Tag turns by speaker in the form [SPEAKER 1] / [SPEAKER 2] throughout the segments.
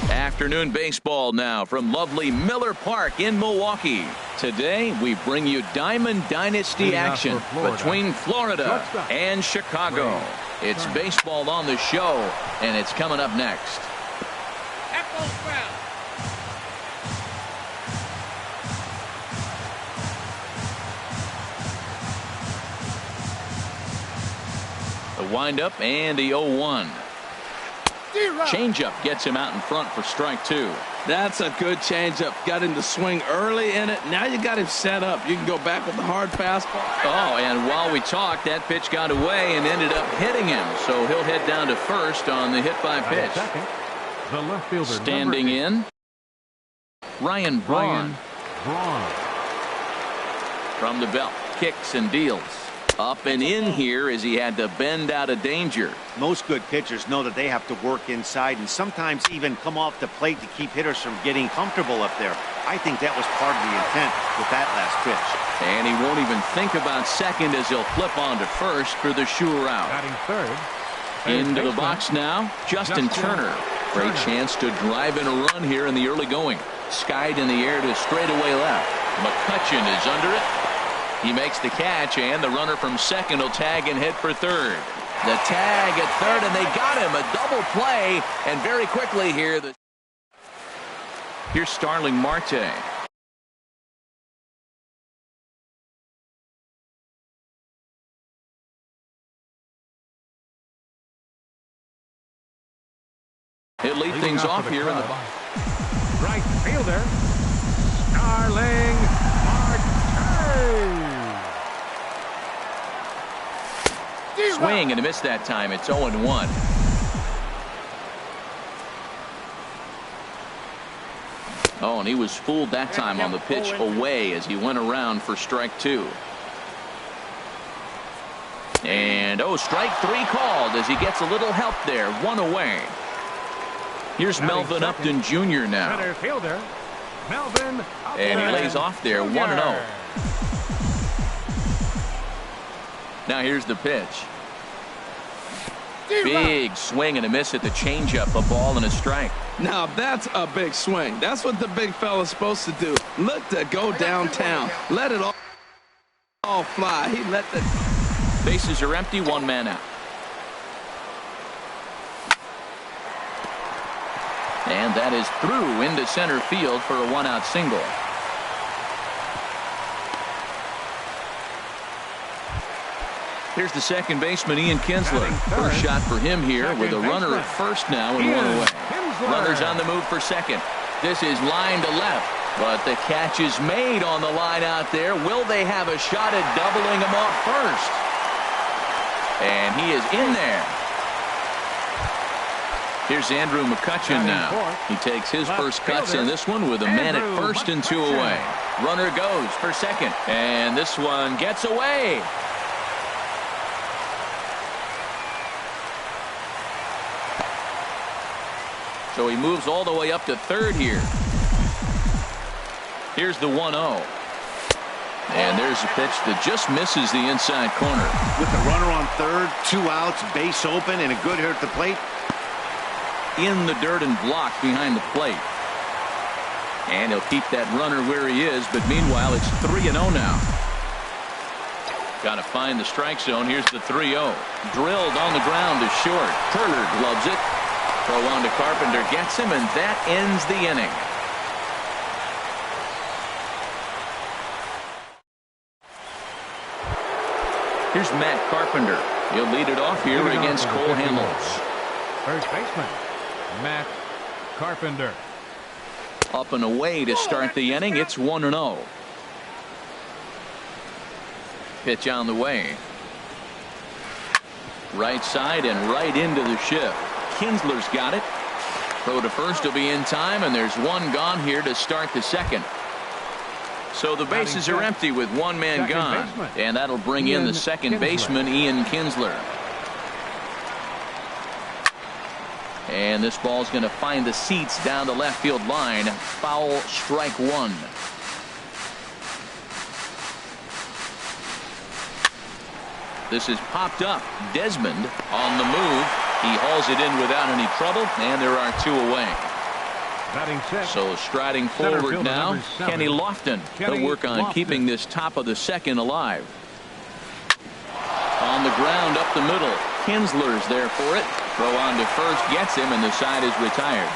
[SPEAKER 1] Afternoon baseball now from lovely Miller Park in Milwaukee. Today we bring you Diamond Dynasty action between Florida and Chicago. It's baseball on the show, and it's coming up next. The windup and the 0-1. Changeup gets him out in front for strike two.
[SPEAKER 2] That's a good changeup. Got him to swing early in it. Now you got him set up. You can go back with the hard fastball.
[SPEAKER 1] Oh, and while we talked, that pitch got away and ended up hitting him. So he'll head down to first on the hit by pitch.
[SPEAKER 3] The left fielder,
[SPEAKER 1] standing in, Ryan Braun. From the belt, kicks and deals. Up and in here as he had to bend out of danger.
[SPEAKER 4] Most good pitchers know that they have to work inside and sometimes even come off the plate to keep hitters from getting comfortable up there. I think that was part of the intent with that last pitch.
[SPEAKER 1] And he won't even think about second as he'll flip on to first for the sure out.
[SPEAKER 3] Batting third.
[SPEAKER 1] Into the box now, Justin Turner. Great chance to drive in a run here in the early going. Skied in the air to straightaway left. McCutchen is under it. He makes the catch, and the runner from second will tag and head for third. The tag at third, and they got him. A double play, and very quickly here. Here's Starling Marte. He'll lead things off here in the box.
[SPEAKER 3] Right fielder, Starling Marte.
[SPEAKER 1] Swing and a miss that time. It's 0-1. Oh, and he was fooled that time on the pitch away as he went around for strike two. And strike three called as he gets a little help there. One away. Here's Melvin Upton Jr. now.
[SPEAKER 3] Center fielder, Melvin Upton.
[SPEAKER 1] And he lays off there, 1-0. Now here's the pitch. Big swing and a miss at the changeup. A ball and a strike.
[SPEAKER 2] Now that's a big swing. That's what the big fella's supposed to do. Look to go downtown. Let it all. ball fly. He let the
[SPEAKER 1] Bases are empty, one man out. And that is through into center field for a one-out single. Here's the second baseman, Ian Kinsler. First shot for him here with a runner at first now and one away. Runners on the move for second. This is line to left, but the catch is made on the line out there. Will they have a shot at doubling him off first? And he is in there. Here's Andrew McCutchen now. He takes his first cuts in this one with a man at first and two away. Runner goes for second, and this one gets away. So he moves all the way up to third here. Here's the 1-0. And there's a pitch that just misses the inside corner.
[SPEAKER 4] With the runner on third, 2 outs, base open, and a good hit at the plate.
[SPEAKER 1] In the dirt and blocked behind the plate. And he'll keep that runner where he is, but meanwhile it's 3-0 now. Got to find the strike zone. Here's the 3-0. Drilled on the ground to short. Turner gloves it. Throw on to Carpenter, gets him, and that ends the inning. Here's Matt Carpenter. He'll lead it off here against Cole Hamels.
[SPEAKER 3] First baseman, Matt Carpenter.
[SPEAKER 1] Up and away to start the inning. It's 1-0. Pitch on the way. Right side and right into the shift. Kinsler's got it. Throw to first will be in time, and there's one gone here to start the second. So the bases are empty with one man gone, and that'll bring in the second baseman, Ian Kinsler. And this ball's going to find the seats down the left field line. Foul, strike one. This is popped up. Desmond on the move. He hauls it in without any trouble, and there are two away. So striding forward now, Kenny Lofton. He'll work on keeping this top of the second alive. On the ground up the middle. Kinsler's there for it. Throw on to first, gets him, and the side is retired.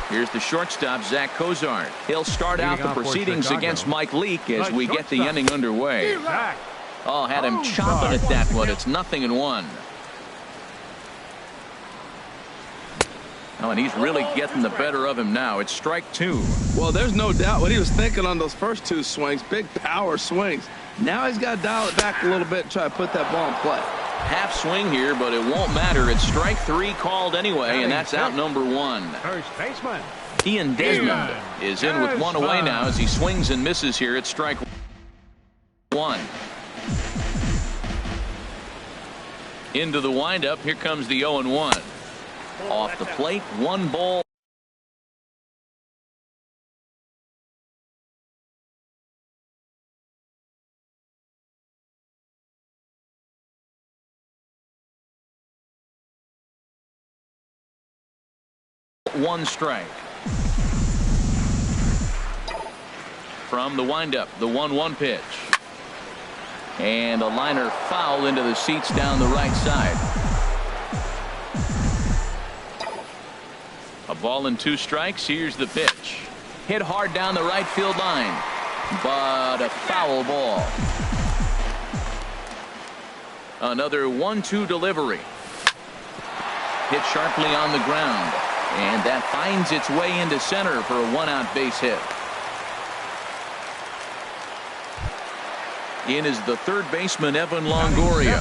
[SPEAKER 1] Here's the shortstop, Zach Cozart. He'll start out the proceedings against Mike Leake as we get the inning underway. Oh, had him chomping at that one. It's 0-1. Oh, and he's really getting the better of him now. It's strike two.
[SPEAKER 2] Well, there's no doubt what he was thinking on those first two swings. Big power swings. Now he's got to dial it back a little bit and try to put that ball in play.
[SPEAKER 1] Half swing here, but it won't matter. It's strike three called anyway, and that's out number one.
[SPEAKER 3] First baseman,
[SPEAKER 1] Ian Desmond is in with one away now as he swings and misses here at strike one. Into the windup. Here comes the 0-1. Off the plate, one ball. One strike. From the windup, the 1-1 pitch. And a liner foul into the seats down the right side. A ball and two strikes. Here's the pitch. Hit hard down the right field line, but a foul ball. Another 1-2 delivery. Hit sharply on the ground, and that finds its way into center for a one-out base hit. In is the third baseman, Evan Longoria.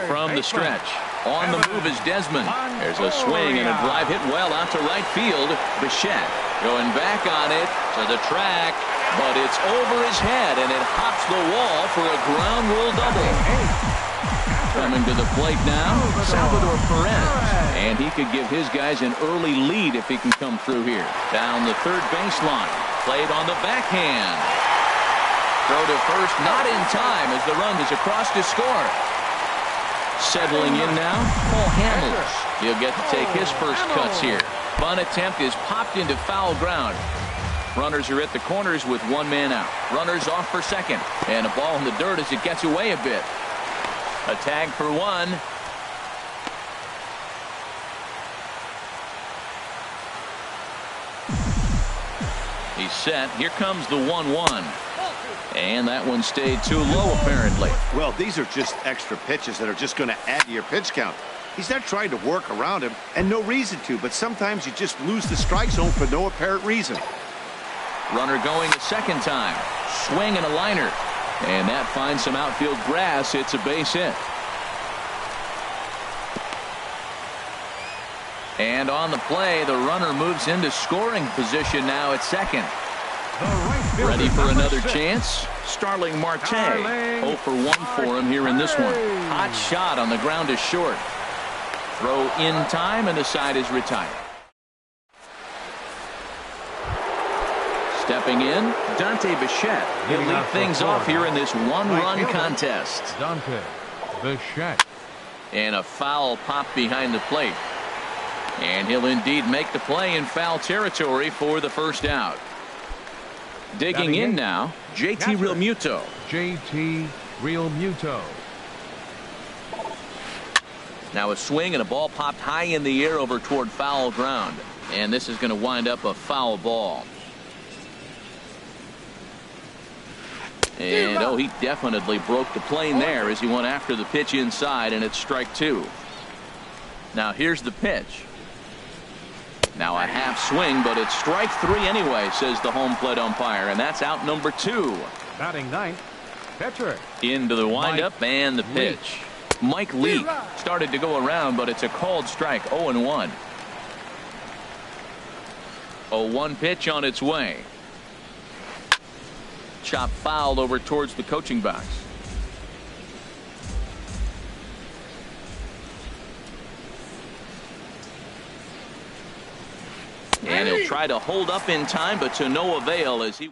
[SPEAKER 1] From the stretch. On the move is Desmond. There's a swing and a drive hit well out to right field. Bichette going back on it to the track, but it's over his head, and it hops the wall for a ground rule double. Coming to the plate now, Salvador Perez. And he could give his guys an early lead if he can come through here. Down the third baseline. Played on the backhand. Throw to first, not in time as the run is across to score. Settling in now, Cole Hamels. He'll get to take his first cuts here. Bunt attempt is popped into foul ground. Runners are at the corners with one man out. Runners off for second. And a ball in the dirt as it gets away a bit. A tag for one. He's set. Here comes the 1-1. And that one stayed too low, apparently.
[SPEAKER 4] Well, these are just extra pitches that are just going to add to your pitch count. He's not trying to work around him, and no reason to, but sometimes you just lose the strike zone for no apparent reason.
[SPEAKER 1] Runner going a second time. Swing and a liner. And that finds some outfield grass. It's a base hit. And on the play, the runner moves into scoring position now at second. Ready for another chance? Starling Marte. 0 for 1 for him here in this one. Hot shot on the ground is short. Throw in time, and the side is retired. Stepping in, Dante Bichette. He'll lead things off here in this one-run contest.
[SPEAKER 3] Dante Bichette.
[SPEAKER 1] And a foul pop behind the plate. And he'll indeed make the play in foul territory for the first out. Digging in now, JT Realmuto.
[SPEAKER 3] JT Realmuto.
[SPEAKER 1] Now a swing and a ball popped high in the air over toward foul ground. And this is going to wind up a foul ball. And oh, he definitely broke the plane there as he went after the pitch inside, and it's strike two. Now here's the pitch. Now a half swing, but it's strike three anyway, says the home plate umpire, and that's out number 2.
[SPEAKER 3] Batting ninth, pitcher.
[SPEAKER 1] Into the windup and the pitch. Mike Leake started to go around, but it's a called strike. 0-1. 0-1 pitch on its way. Chop fouled over towards the coaching box. And he'll try to hold up in time, but to no avail as he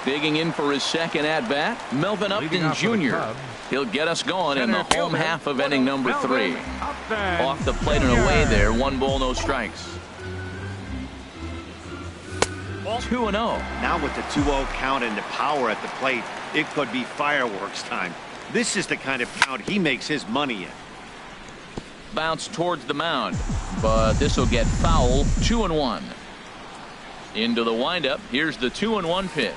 [SPEAKER 1] digging in for his second at bat. Melvin Upton Jr. He'll get us going in the home half of inning number 3. Off the plate and away there. 1 ball, no strikes. 2-0.
[SPEAKER 4] Now with the 2-0 count and the power at the plate, it could be fireworks time. This is the kind of count he makes his money in.
[SPEAKER 1] Bounce towards the mound, but this will get foul. 2-1. Into the windup. Here's the 2-1 pitch.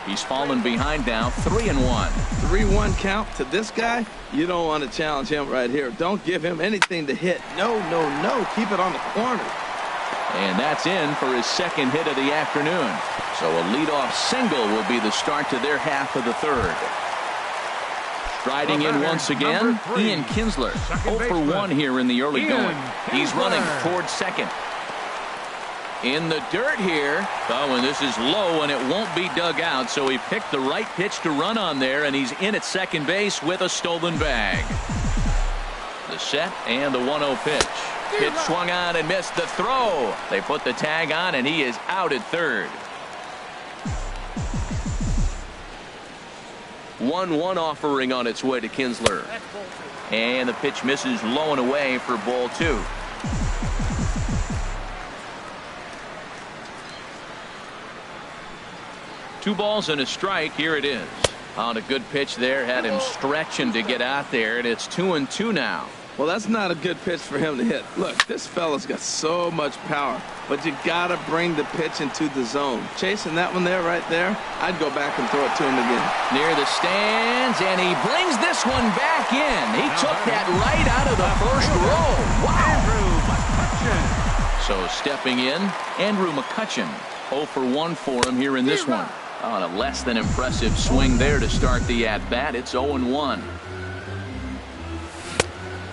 [SPEAKER 1] He's fallen behind now. 3-1.
[SPEAKER 2] 3-1 count to this guy. You don't want to challenge him right here. Don't give him anything to hit. No, no, no. Keep it on the corner.
[SPEAKER 1] And that's in for his second hit of the afternoon. So a leadoff single will be the start to their half of the third. Striding in once again, Ian Kinsler. 0 for 1 here in the early going. He's running towards second. In the dirt here. Oh, and this is low, and it won't be dug out. So he picked the right pitch to run on there, and he's in at second base with a stolen bag. The set and the 1-0 pitch. Pitch swung on and missed the throw. They put the tag on, and he is out at third. 1-1 offering on its way to Kinsler. And the pitch misses low and away for ball 2. Two balls and a strike. Here it is. On a good pitch there. Had him stretching to get out there, and it's 2-2 now.
[SPEAKER 2] Well, that's not a good pitch for him to hit. Look, this fella's got so much power, but you got to bring the pitch into the zone. Chasing that one there, right there, I'd go back and throw it to him again.
[SPEAKER 1] Near the stands, and he brings this one back in. He took that right out of the first row. Wow. So stepping in, Andrew McCutchen. 0 for 1 for him here in this one. On a less than impressive swing there to start the at-bat. It's 0-1.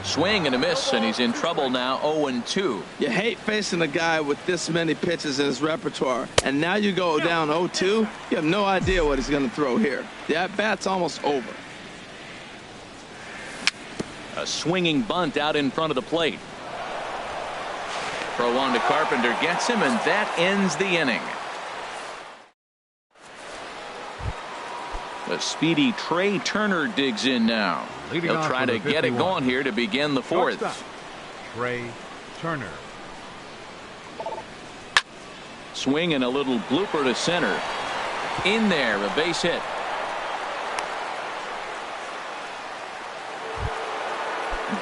[SPEAKER 1] Swing and a miss, and he's in trouble now. 0-2.
[SPEAKER 2] You hate facing a guy with this many pitches in his repertoire, and now you go down 0-2. You have no idea what he's going to throw here. The at-bat's almost over.
[SPEAKER 1] A swinging bunt out in front of the plate. Throw on to Carpenter, gets him, and that ends the inning. The speedy Trey Turner digs in now. He'll try to get it going here to begin the fourth.
[SPEAKER 3] Trey Turner.
[SPEAKER 1] Swing and a little blooper to center. In there, a base hit.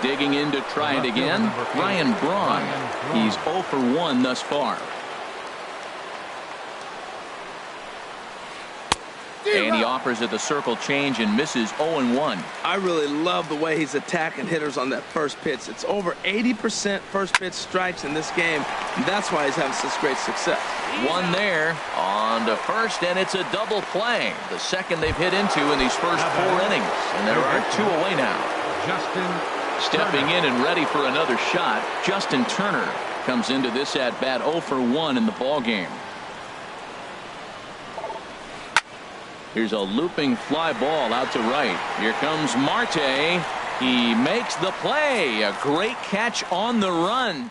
[SPEAKER 1] Digging in to try it again. Ryan Braun. He's 0 for 1 thus far. And he offers at the circle change and misses 0-1.
[SPEAKER 2] I really love the way he's attacking hitters on that first pitch. It's over 80% first pitch strikes in this game. And that's why he's having such great success.
[SPEAKER 1] One there on to first, and it's a double play. The second they've hit into in these first 4 innings. And there are 2 away now. Stepping in and ready for another shot, Justin Turner comes into this at bat 0 for 1 in the ball game. Here's a looping fly ball out to right. Here comes Marte. He makes the play. A great catch on the run.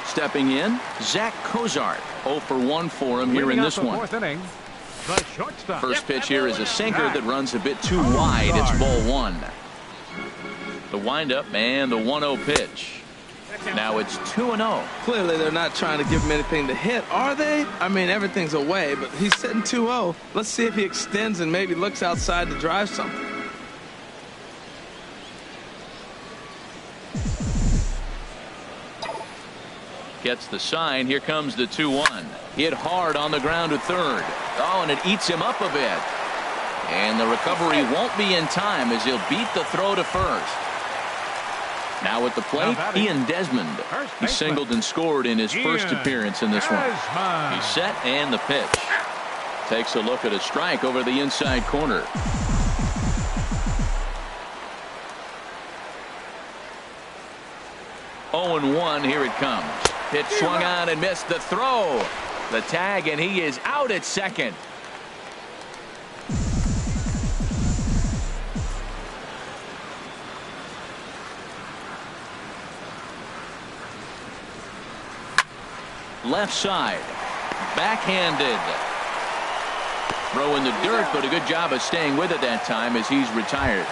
[SPEAKER 1] Stepping in, Zach Cozart. 0 for 1 for him here in this one. First pitch here is a sinker that runs a bit too wide. It's ball 1. The windup and the 1-0 pitch. Now it's 2-0.
[SPEAKER 2] Clearly they're not trying to give him anything to hit, are they? I mean, everything's away, but he's sitting 2-0. Let's see if he extends and maybe looks outside to drive something.
[SPEAKER 1] Gets the sign. Here comes the 2-1. Hit hard on the ground to third. Oh, and it eats him up a bit. And the recovery won't be in time as he'll beat the throw to first. Now at the plate, Ian Desmond. He singled and scored in his first appearance in this one. He's set and the pitch. Takes a look at a strike over the inside corner. Oh, and 1. Here it comes. Pitch swung on and missed the throw. The tag, and he is out at second. Left side. Backhanded. Throw in the dirt, but a good job of staying with it that time as he's retired.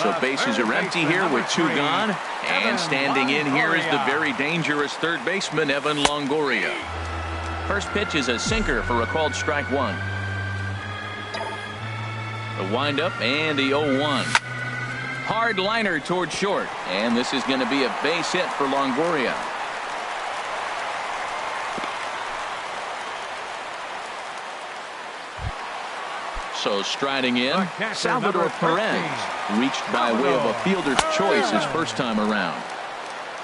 [SPEAKER 1] So bases are empty here with 2 gone. And standing in here is the very dangerous third baseman, Evan Longoria. First pitch is a sinker for a called strike 1. The windup and the 0-1. Hard liner toward short. And this is going to be a base hit for Longoria. So striding in, Salvador Perez, reached by way of a fielder's choice his first time around.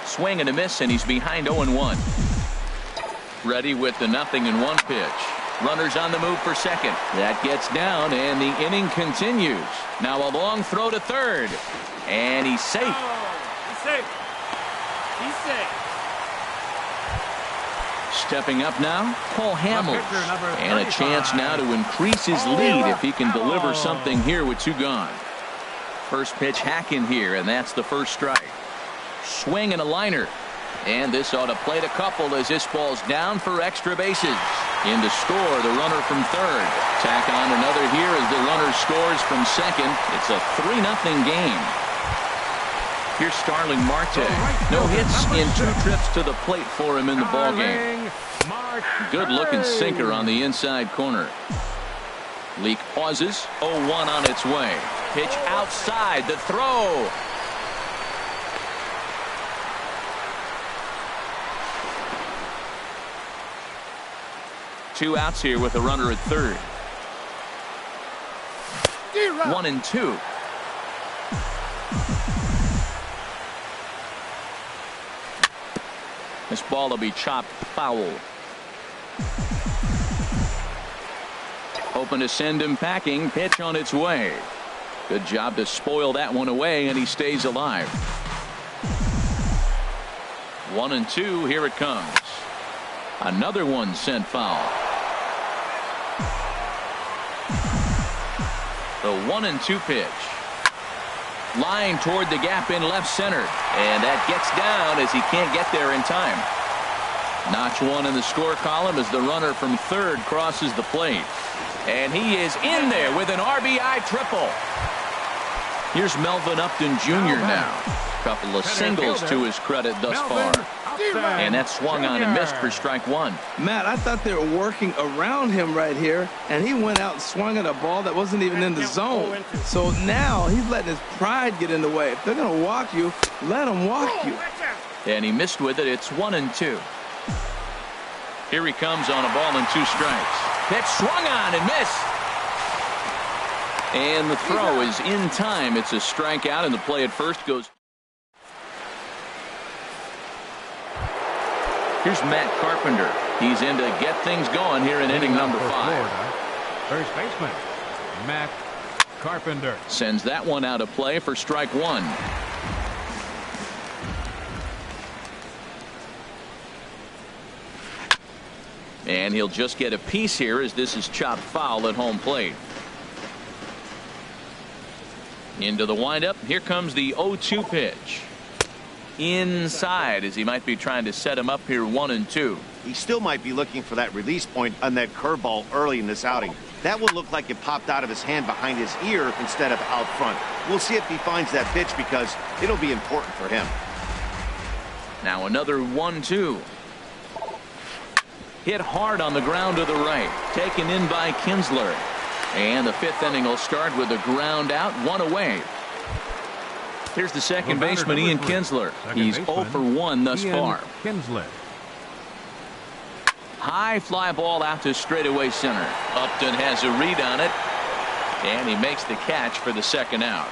[SPEAKER 1] Swing and a miss, and he's behind 0-1. Ready with the 0-1 pitch. Runners on the move for second. That gets down, and the inning continues. Now a long throw to third, and he's safe.
[SPEAKER 5] He's safe. He's safe.
[SPEAKER 1] Stepping up now, Paul Hamels, and a chance now to increase his lead if he can deliver something here with 2 gone. First pitch hacking here, and that's the first strike. Swing and a liner, and this ought to plate a couple as this ball's down for extra bases. In to score, the runner from third. Tack on another here as the runner scores from second. It's a 3-0 game. Here's Starling Marte. No hits in 2 trips to the plate for him in the ballgame. Good looking sinker on the inside corner. Leak pauses. 0-1 on its way. Pitch outside. The throw. Two outs here with a runner at third. 1-2. This ball will be chopped foul. Open to send him packing. Pitch on its way. Good job to spoil that one away, and he stays alive. 1-2. Here it comes. Another one sent foul. The 1-2 pitch. Line toward the gap in left center, and that gets down as he can't get there in time. Notch one in the score column as the runner from third crosses the plate. And he is in there with an RBI triple. Here's Melvin Upton Jr. now. Couple of singles to his credit thus far. And that swung on and missed for strike one.
[SPEAKER 2] Matt, I thought they were working around him right here, and he went out and swung at a ball that wasn't even in the zone. So now he's letting his pride get in the way. If they're going to walk you, let them walk you.
[SPEAKER 1] And he missed with it. It's 1-2. Here he comes on a ball and 2 strikes. Pitch swung on and missed. And the throw is in time. It's a strikeout, and the play at first goes. Here's Matt Carpenter. He's in to get things going here in inning number 5.
[SPEAKER 3] First baseman, Matt Carpenter.
[SPEAKER 1] Sends that one out of play for strike one. And he'll just get a piece here as this is chopped foul at home plate. Into the windup. Here comes the 0-2 pitch. Inside as he might be trying to set him up here 1-2.
[SPEAKER 4] He still might be looking for that release point on that curveball early in this outing. That will look like it popped out of his hand behind his ear instead of out front. We'll see if he finds that pitch because it'll be important for him.
[SPEAKER 1] Now another 1-2. Hit hard on the ground to the right. Taken in by Kinsler. And the 5th inning will start with a ground out, 1 away. Here's the second baseman, Ian Kinsler. He's 0 for 1 thus far.
[SPEAKER 3] Kinsler.
[SPEAKER 1] High fly ball out to straightaway center. Upton has a read on it. And he makes the catch for the second out.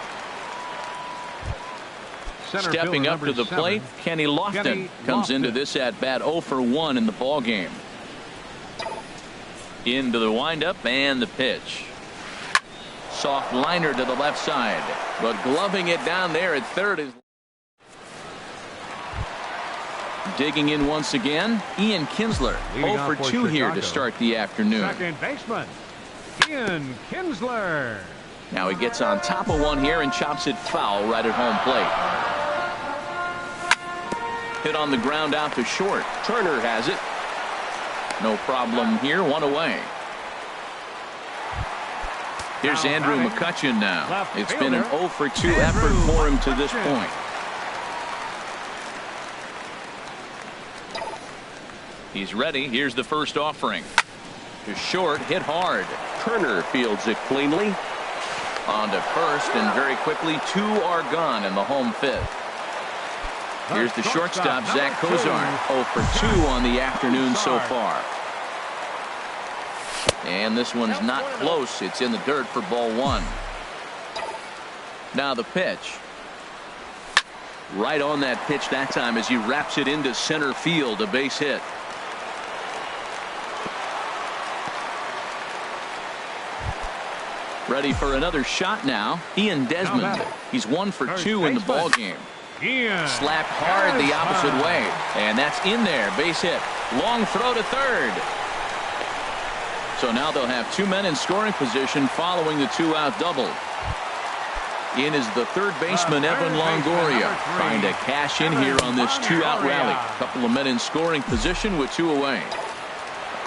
[SPEAKER 1] Stepping up to the plate, Kenny Lofton comes into this at bat 0 for 1 in the ball game. Into the windup and the pitch. Soft liner to the left side, but gloving it down there at third is digging in once again. Ian Kinsler 0 for 2 here to start the afternoon.
[SPEAKER 3] Second baseman, Ian Kinsler.
[SPEAKER 1] Now he gets on top of one here and chops it foul right at home plate. Hit on the ground out to short. Turner has it. No problem here. 1 away. Here's Andrew McCutchen now. It's been an 0 for 2 effort for him to this point. He's ready. Here's the first offering. To short, hit hard. Turner fields it cleanly. On to first, and very quickly 2 are gone in the home 5th. Here's the shortstop, Zach Cozart. 0 for 2 on the afternoon so far. And this one's not close. It's in the dirt for ball 1. Now the pitch. Right on that pitch that time as he wraps it into center field, a base hit. Ready for another shot now. Ian Desmond. He's 1 for 2 in the ball game. Slapped hard the opposite way. And that's in there. Base hit. Long throw to third. So now they'll have 2 men in scoring position following the 2-out double. In is the third baseman, Evan Longoria, trying to cash in here on this 2-out rally. Couple of men in scoring position with 2 away.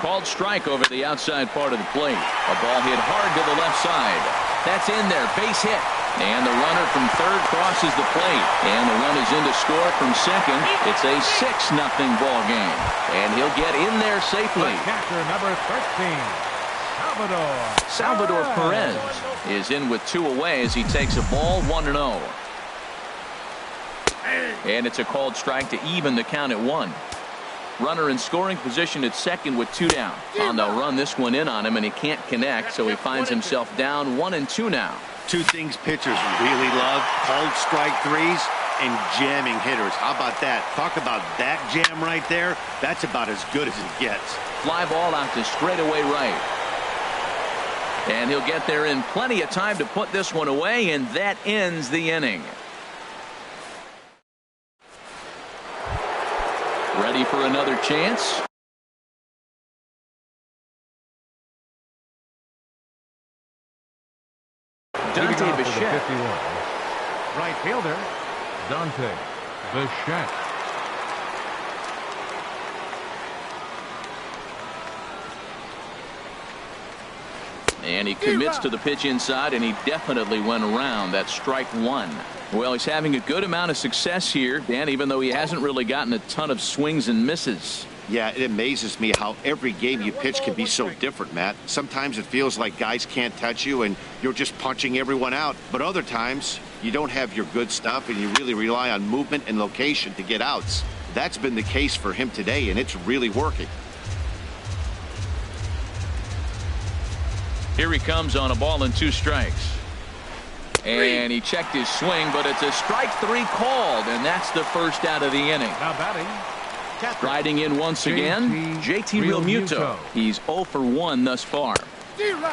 [SPEAKER 1] Called strike over the outside part of the plate. A ball hit hard to the left side. That's in there. Base hit. And the runner from third crosses the plate. And the run is in to score from second. It's a 6-0 ball game. And he'll get in there safely.
[SPEAKER 3] Catcher number 13.
[SPEAKER 1] Salvador Perez is in with 2 away as he takes a ball 1-0. And it's a called strike to even the count at 1. Runner in scoring position at second with 2 down. And they'll run this one in on him, and he can't connect, so he finds himself down 1-2 now.
[SPEAKER 4] 2 things pitchers really love: called strike threes and jamming hitters. How about that? Talk about that jam right there. That's about as good as it gets.
[SPEAKER 1] Fly ball out to straightaway right. And he'll get there in plenty of time to put this one away, and that ends the inning. Ready for another chance? Dante Bichette.
[SPEAKER 3] Right fielder, Dante Bichette.
[SPEAKER 1] And he commits to the pitch inside, and he definitely went around. That's strike one. Well, he's having a good amount of success here, Dan, even though he hasn't really gotten a ton of swings and misses.
[SPEAKER 4] Yeah, it amazes me how every game you pitch can be so different, Matt. Sometimes it feels like guys can't touch you and you're just punching everyone out. But other times, you don't have your good stuff and you really rely on movement and location to get outs. That's been the case for him today, and it's really working.
[SPEAKER 1] Here he comes on a ball and 2 strikes. And he checked his swing, but it's a strike 3 called, and that's the first out of the inning.
[SPEAKER 3] Now batting.
[SPEAKER 1] Riding in once again, JT Realmuto. He's 0 for 1 thus far.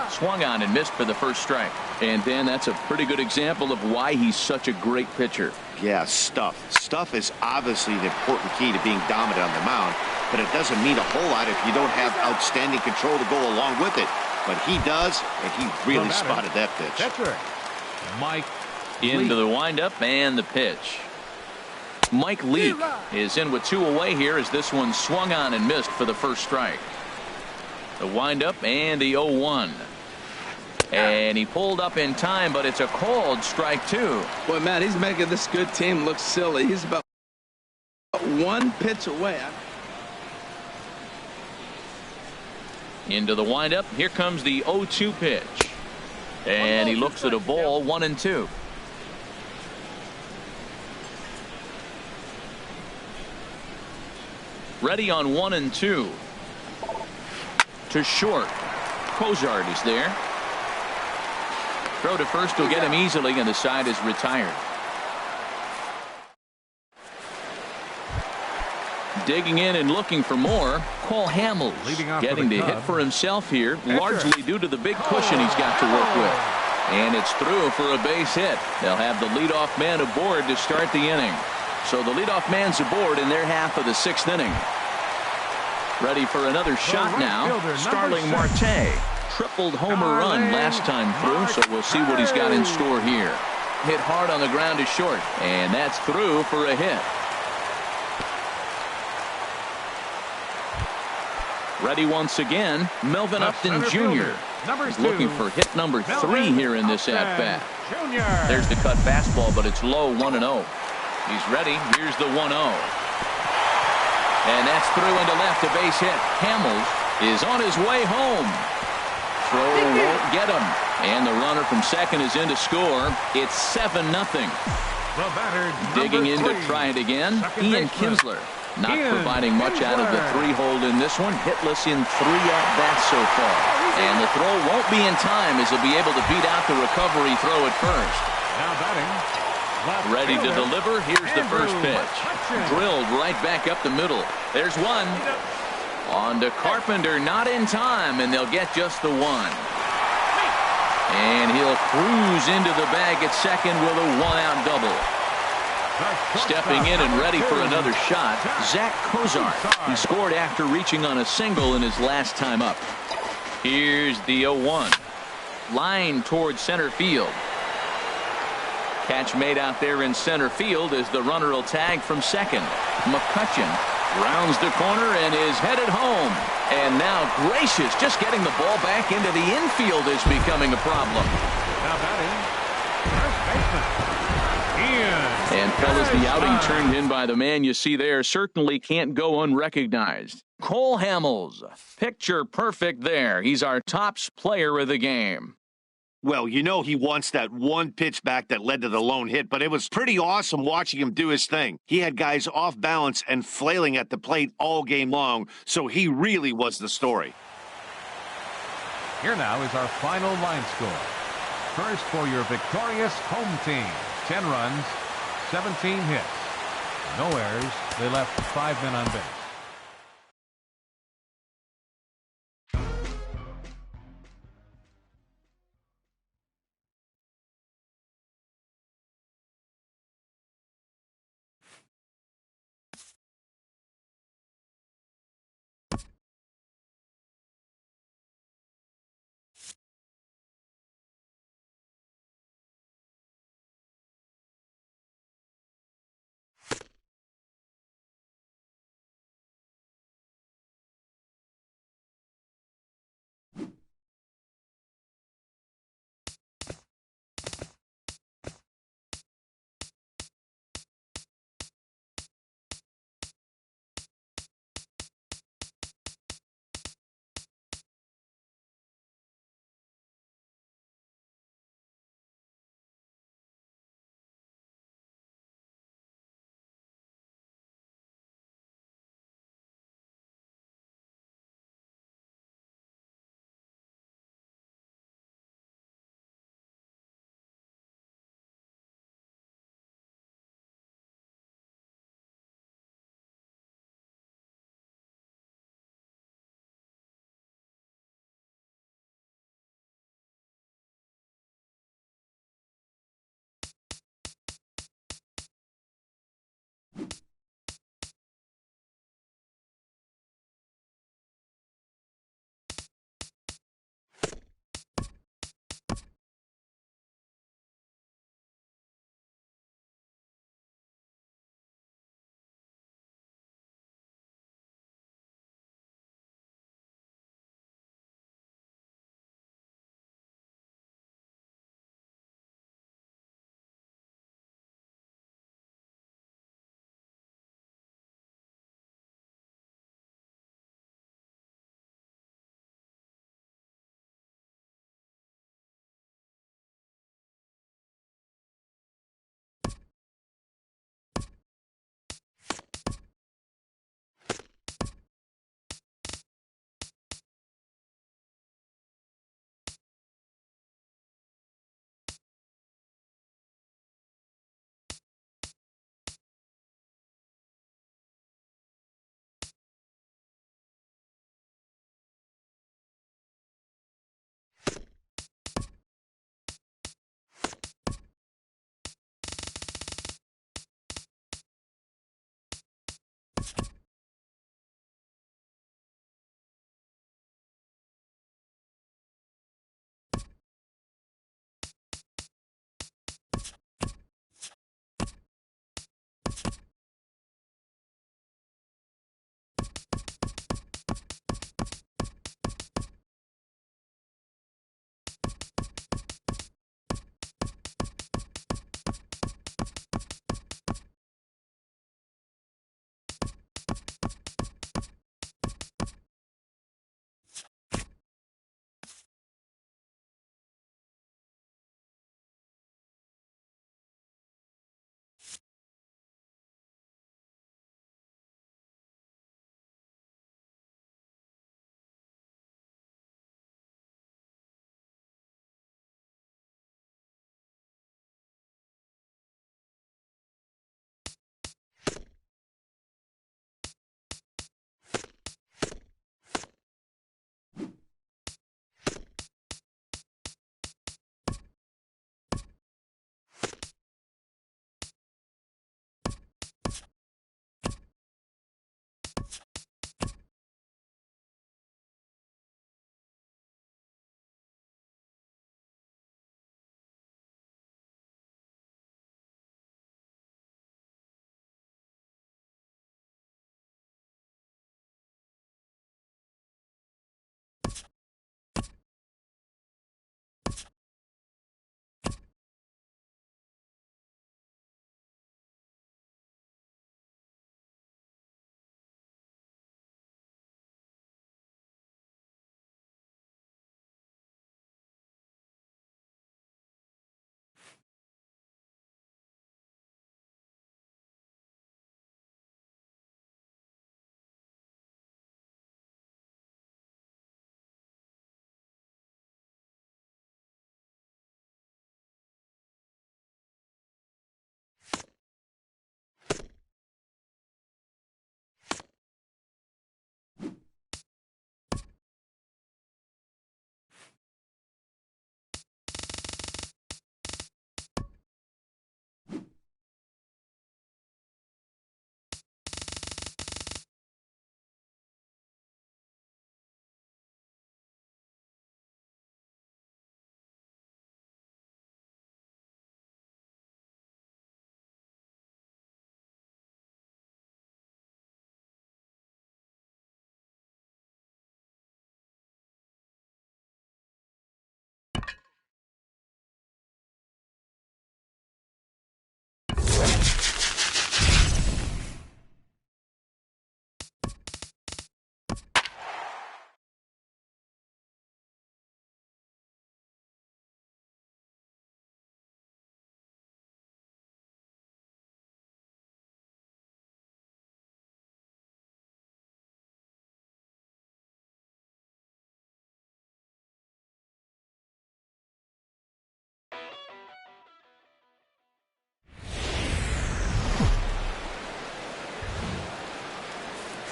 [SPEAKER 1] Swung on and missed for the first strike. And Dan, that's a pretty good example of why he's such a great pitcher.
[SPEAKER 4] Yeah, stuff. Stuff is obviously an important key to being dominant on the mound, but it doesn't mean a whole lot if you don't have outstanding control to go along with it. But he does, and he really spotted that pitch.
[SPEAKER 3] Catcher, Mike
[SPEAKER 1] Into the windup and the pitch. Mike Leake is in with 2 away here as this one swung on and missed for the first strike. The windup and the 0-1. And he pulled up in time, but it's a called strike 2.
[SPEAKER 2] Boy, Matt, he's making this good team look silly. He's about 1 pitch away.
[SPEAKER 1] Into the windup. Here comes the 0-2 pitch. And he looks at a ball, 1-2. Ready on 1-2. To short. Cozart is there. Throw to first will get him easily, and the side is retired. Digging in and looking for more, Cole Hamels getting the hit for himself here, largely due to the big cushion he's got to work with. And it's through for a base hit. They'll have the leadoff man aboard to start the inning. So the leadoff man's aboard in their half of the 6th inning. Ready for another shot now, Starling Marte. Tripled homer run last time through, so we'll see what he's got in store here. Hit hard on the ground to short, and that's through for a hit. Ready once again, Melvin Upton Jr. He's looking for hit number 3 here in this at-bat. There's the cut fastball, but it's low, 1-0. He's ready. Here's the 1-0. And that's through into left, a base hit. Hamels is on his way home. Throw won't get him. And the runner from second is in to score. It's 7-0. Digging in to try it again, Ian Kinsler. Not providing much out of the 3-hole in this one. Hitless in 3 at-bats so far. And the throw won't be in time as he'll be able to beat out the recovery throw at first.
[SPEAKER 3] Now batting.
[SPEAKER 1] Ready to deliver. Here's the first pitch. Drilled right back up the middle. There's one. On to Carpenter, not in time, and they'll get just the 1. And he'll cruise into the bag at second with a 1-out double. Stepping in and ready for another shot, Zach Cozart. He scored after reaching on a single in his last time up. Here's the 0-1. Line towards center field. Catch made out there in center field as the runner will tag from second. McCutchen rounds the corner and is headed home. And now Gracious just getting the ball back into the infield is becoming a problem.
[SPEAKER 3] Now batting. First baseman.
[SPEAKER 1] And fellas, the outing turned in by the man you see there certainly can't go unrecognized. Cole Hamels, picture perfect there. He's our tops player of the game.
[SPEAKER 4] Well, you know he wants that 1 pitch back that led to the lone hit, but it was pretty awesome watching him do his thing. He had guys off balance and flailing at the plate all game long, so he really was the story.
[SPEAKER 3] Here now is our final line score. First for your victorious home team. 10 runs, 17 hits. No errors. They left 5 men on base.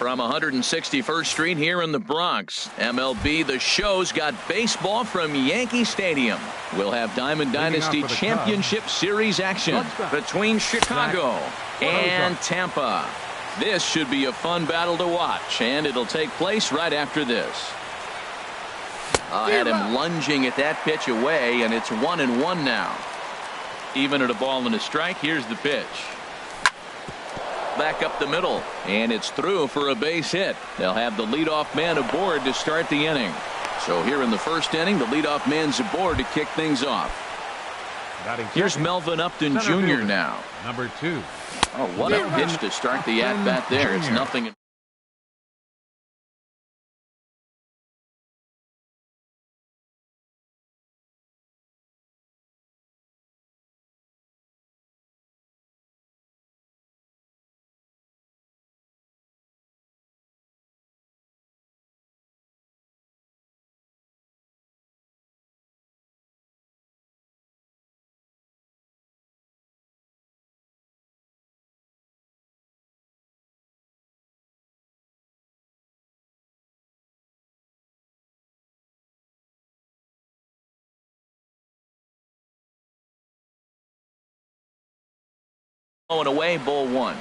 [SPEAKER 1] From 161st Street here in the Bronx, MLB The Show's got baseball from Yankee Stadium. We'll have Diamond Dynasty Championship Series action between Chicago and Tampa. This should be a fun battle to watch, and it'll take place right after this. Had him lunging at that pitch away, and it's 1-1 now. Even at a ball and a strike, here's the pitch. Back up the middle, and it's through for a base hit. They'll have the leadoff man aboard to start the inning. So here in the first inning, the leadoff man's aboard to kick things off. Here's Melvin Upton Jr. now.
[SPEAKER 3] Number 2.
[SPEAKER 1] Oh, what a pitch to start the at-bat there. It's nothing. Away, ball 1.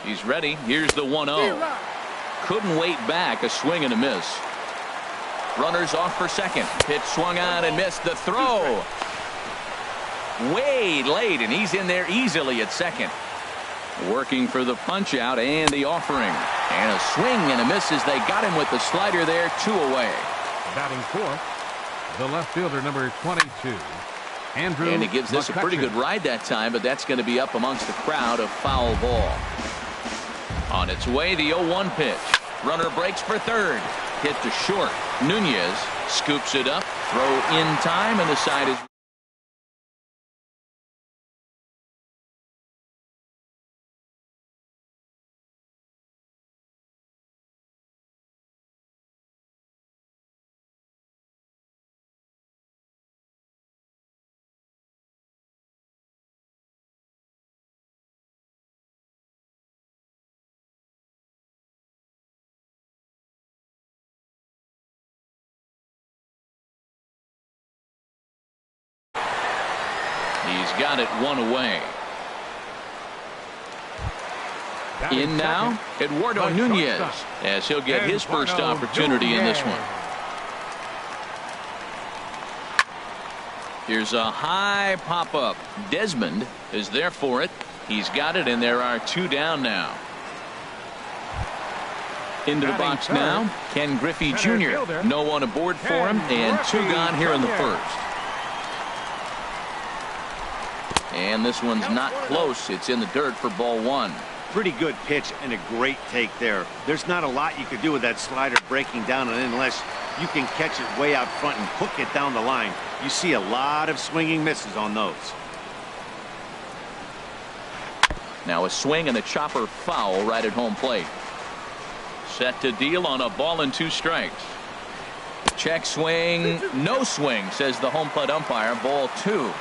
[SPEAKER 1] He's ready. Here's the 1-0. Couldn't wait back. A swing and a miss. Runners off for second. Pitch swung on and missed. The throw. Way late, and he's in there easily at second. Working for the punch out and the offering. And a swing and a miss as they got him with the slider there. 2 away.
[SPEAKER 3] Batting fourth, the left fielder, number 22. Andrew
[SPEAKER 1] and it gives this a pretty good ride that time, but that's going to be up amongst the crowd. A foul ball. On its way, the 0-1 pitch. Runner breaks for third. Hit to short. Nunez scoops it up. Throw in time, and the side is. He's got it 1 away. In now, Eduardo Nunez, as he'll get his first opportunity in this one. Here's a high pop-up. Desmond is there for it. He's got it, and there are 2 down now. Into the box now, Ken Griffey Jr. No one aboard for him, and 2 gone here in the first. And this one's not close. It's in the dirt for ball 1.
[SPEAKER 4] Pretty good pitch and a great take there. There's not a lot you could do with that slider breaking down and in unless you can catch it way out front and hook it down the line. You see a lot of swinging misses on those.
[SPEAKER 1] Now a swing and a chopper foul right at home plate. Set to deal on a ball and 2 strikes. Check swing. No swing, says the home plate umpire. Ball 2.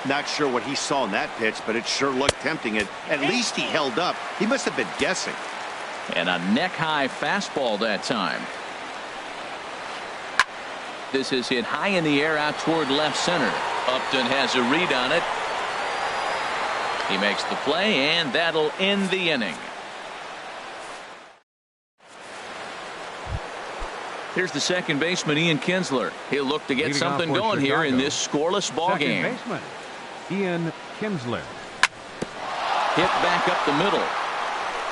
[SPEAKER 4] Not sure what he saw in that pitch, but it sure looked tempting. At least he held up. He must have been guessing.
[SPEAKER 1] And a neck-high fastball that time. This is hit high in the air out toward left center. Upton has a read on it. He makes the play, and that'll end the inning. Here's the second baseman, Ian Kinsler. He'll look to get something going here in this scoreless ball game.
[SPEAKER 3] Baseman, Ian Kinsler.
[SPEAKER 1] Hit back up the middle.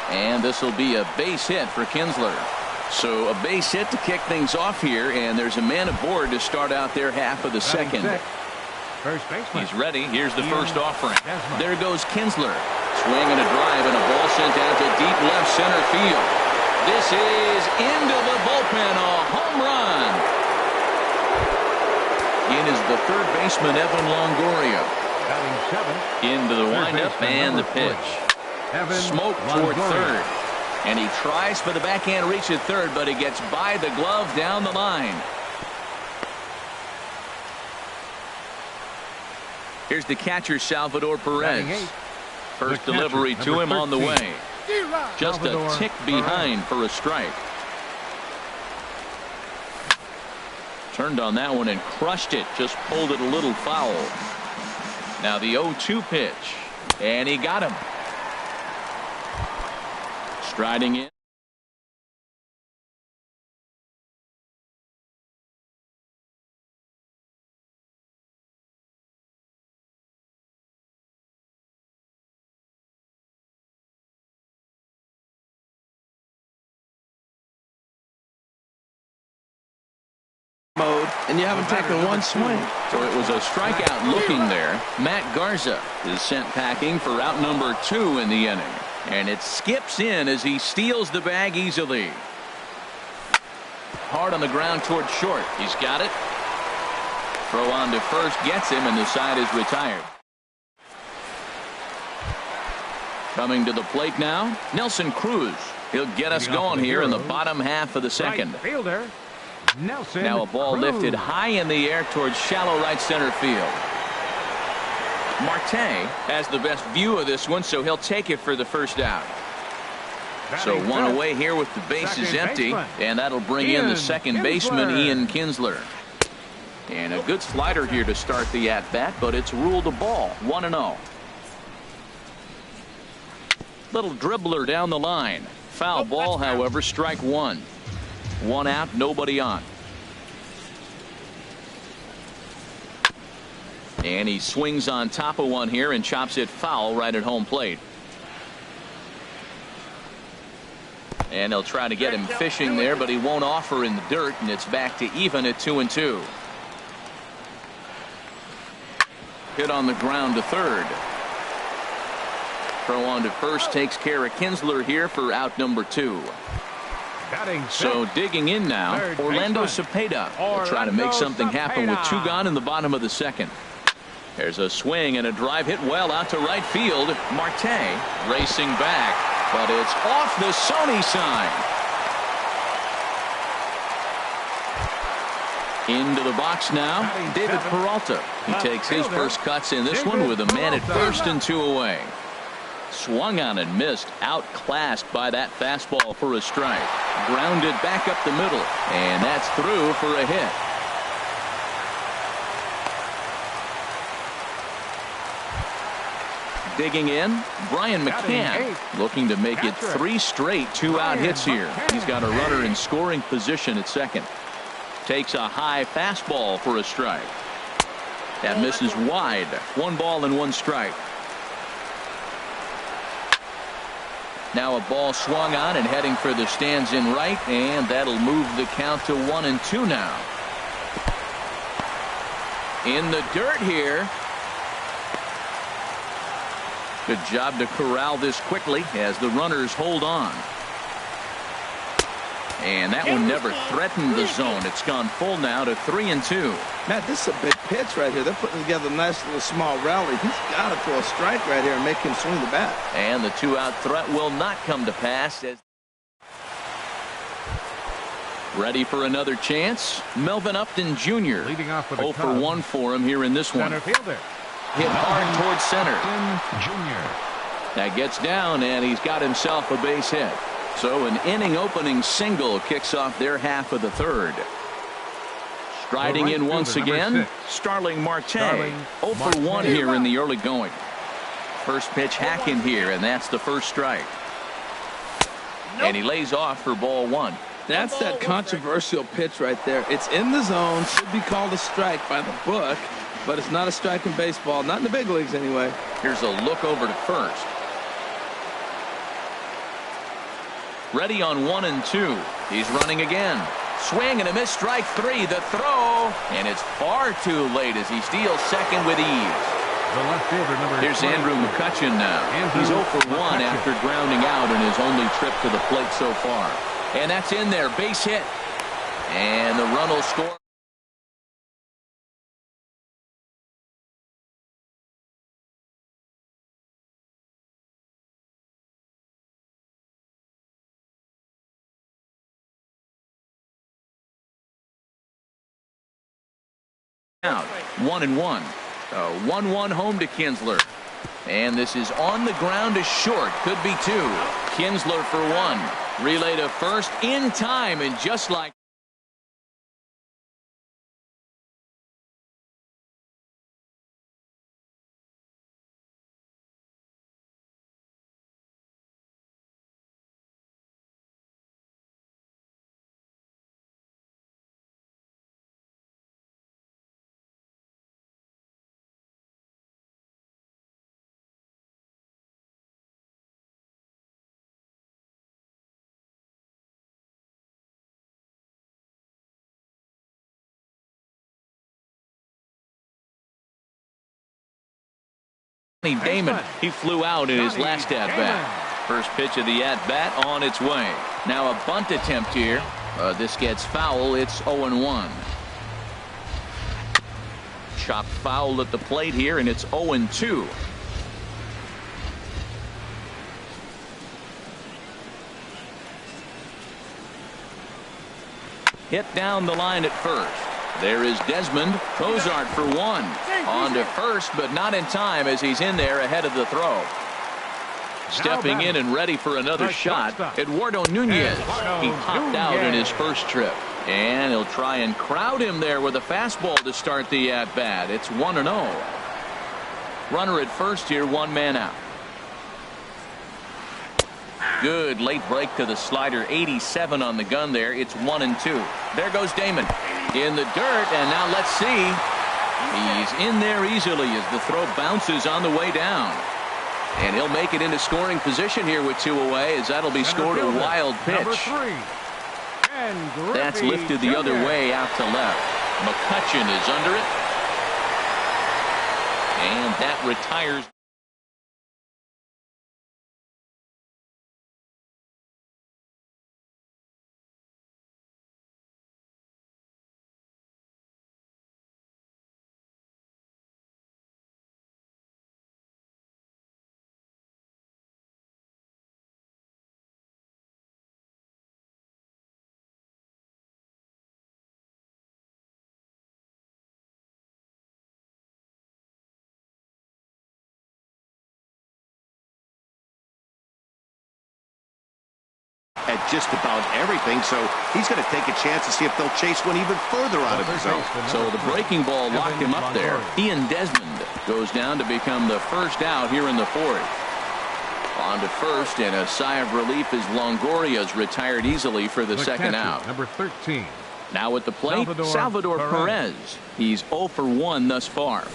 [SPEAKER 1] And this will be a base hit for Kinsler. So a base hit to kick things off here, and there's a man aboard to start out their half of the second.
[SPEAKER 3] First baseman.
[SPEAKER 1] He's ready. Here's the first offering. There goes Kinsler. Swing and a drive, and a ball sent out to deep left center field. This is into the bullpen, a home run. In is the third baseman, Evan Longoria. Into the windup and the pitch. Smoke toward third. And he tries for the backhand reach at third, but he gets by the glove down the line. Here's the catcher, Salvador Perez. First delivery to him on the way. Just a tick behind for a strike. Turned on that one and crushed it. Just pulled it a little foul. Now the 0-2 pitch. And he got him. Striding in.
[SPEAKER 2] Mode, and you haven't taken one swing.
[SPEAKER 1] So it was a strikeout looking there. Matt Garza is sent packing for out number 2 in the inning. And it skips in as he steals the bag easily. Hard on the ground toward short. He's got it. Throw on to first gets him, and the side is retired. Coming to the plate now, Nelson Cruz. He'll get us going here in the bottom half of the second.
[SPEAKER 3] Right fielder, Nelson
[SPEAKER 1] Now a ball
[SPEAKER 3] Cruz.
[SPEAKER 1] lifted high in the air towards shallow right center field. Marte has the best view of this one, so he'll take it for the first out. So
[SPEAKER 3] Batting
[SPEAKER 1] one
[SPEAKER 3] fifth,
[SPEAKER 1] away here with the bases
[SPEAKER 3] second
[SPEAKER 1] empty,
[SPEAKER 3] baseman,
[SPEAKER 1] and that'll bring in the
[SPEAKER 3] Ian
[SPEAKER 1] second
[SPEAKER 3] Kinsler.
[SPEAKER 1] baseman, Ian Kinsler. And a good slider here to start the at-bat, but it's ruled a ball, 1-0. Little dribbler down the line. Foul ball, however, strike one. One out, nobody on. And he swings on top of one here and chops it foul right at home plate. And they'll try to get him fishing there, but he won't offer in the dirt, and it's back to even at 2-2. Hit on the ground to third. Throw on to first takes care of Kinsler here for out number 2.
[SPEAKER 3] Batting
[SPEAKER 1] So
[SPEAKER 3] fifth,
[SPEAKER 1] digging in now,
[SPEAKER 3] third
[SPEAKER 1] Orlando
[SPEAKER 3] baseman.
[SPEAKER 1] Cepeda will try to make something happen with 2 gone in the bottom of the second. There's a swing and a drive hit well out to right field. Marte racing back, but it's off the Sony sign. Into the box now, David Peralta. He takes his first cuts in this one with a man at first and 2 away. Swung on and missed, outclassed by that fastball for a strike. Grounded back up the middle, and that's through for a hit. Digging in, Brian McCann looking to make it 3 straight 2-out hits here. He's got a runner in scoring position at second. Takes a high fastball for a strike. That misses wide. 1 ball and 1 strike. Now a ball swung on and heading for the stands in right, and that'll move the count to 1-2 now. In the dirt here. Good job to corral this quickly as the runners hold on. And that one never threatened the zone. It's gone full now to 3-2.
[SPEAKER 2] Matt, this is a big pitch right here. They're putting together a nice little small rally. He's got to throw a strike right here and make him swing the bat.
[SPEAKER 1] And the 2-out threat will not come to pass. As ready for another chance, Melvin Upton Jr.
[SPEAKER 3] Leading off with
[SPEAKER 1] 0 for 1 for him here in this one.
[SPEAKER 3] center fielder.
[SPEAKER 1] Hit hard towards center.
[SPEAKER 3] Junior.
[SPEAKER 1] That gets down, and he's got himself a base hit. So an inning opening single kicks off their half of the third. Striding in once again, Starling Marte. 0 for 1 here in the early going. First pitch hack in here, and that's the first strike. And he lays off for ball 1.
[SPEAKER 2] That's that controversial pitch right there. It's in the zone, should be called a strike by the book, but it's not a strike in baseball, not in the big leagues anyway.
[SPEAKER 1] Here's a look over to first. Ready on 1 and 2. He's running again. Swing and a miss, strike 3. The throw, and it's far too late as he steals second with ease.
[SPEAKER 3] The left fielder, number
[SPEAKER 1] Here's
[SPEAKER 3] 20.
[SPEAKER 1] Andrew McCutchen now.
[SPEAKER 3] Andrew
[SPEAKER 1] He's 0 for 1
[SPEAKER 3] McCutchen.
[SPEAKER 1] after grounding out in his only trip to the plate so far. And that's in there, base hit. And the run will score. Out 1-1. 1-1 home to Kinsler. And this is on the ground to short. Could be two. Kinsler for one. Relay to first in time, and just like Damon, he flew out in his last at-bat. First pitch of the at-bat on its way. Now a bunt attempt here. This gets foul. It's 0-1. Chopped foul at the plate here, and it's 0-2. Hit down the line at first. There is Desmond. Cozart for one. On to first, but not in time as he's in there ahead of the throw. Stepping in and ready for another shot, Eduardo Nunez. He popped out in his first trip. And he'll try and crowd him there with a fastball to start the at-bat. It's 1-0. Runner at first here, one man out. Good late break to the slider. 87 on the gun there. It's 1-2. There goes Damon in the dirt, and now let's see. He's in there easily as the throw bounces on the way down. And he'll make it into scoring position here with two away, as that'll be scored a wild pitch. That's lifted the other way out to left. McCutchen is under it. And that retires.
[SPEAKER 4] At just about everything, so he's going to take a chance to see if they'll chase one even further out of the zone.
[SPEAKER 1] So the breaking ball locked him up there. Ian Desmond goes down to become the first out here in the fourth. On to first, and a sigh of relief as Longoria's retired easily for the second out.
[SPEAKER 3] Number 13.
[SPEAKER 1] Now at the plate, Salvador Perez. He's 0 for 1 thus far.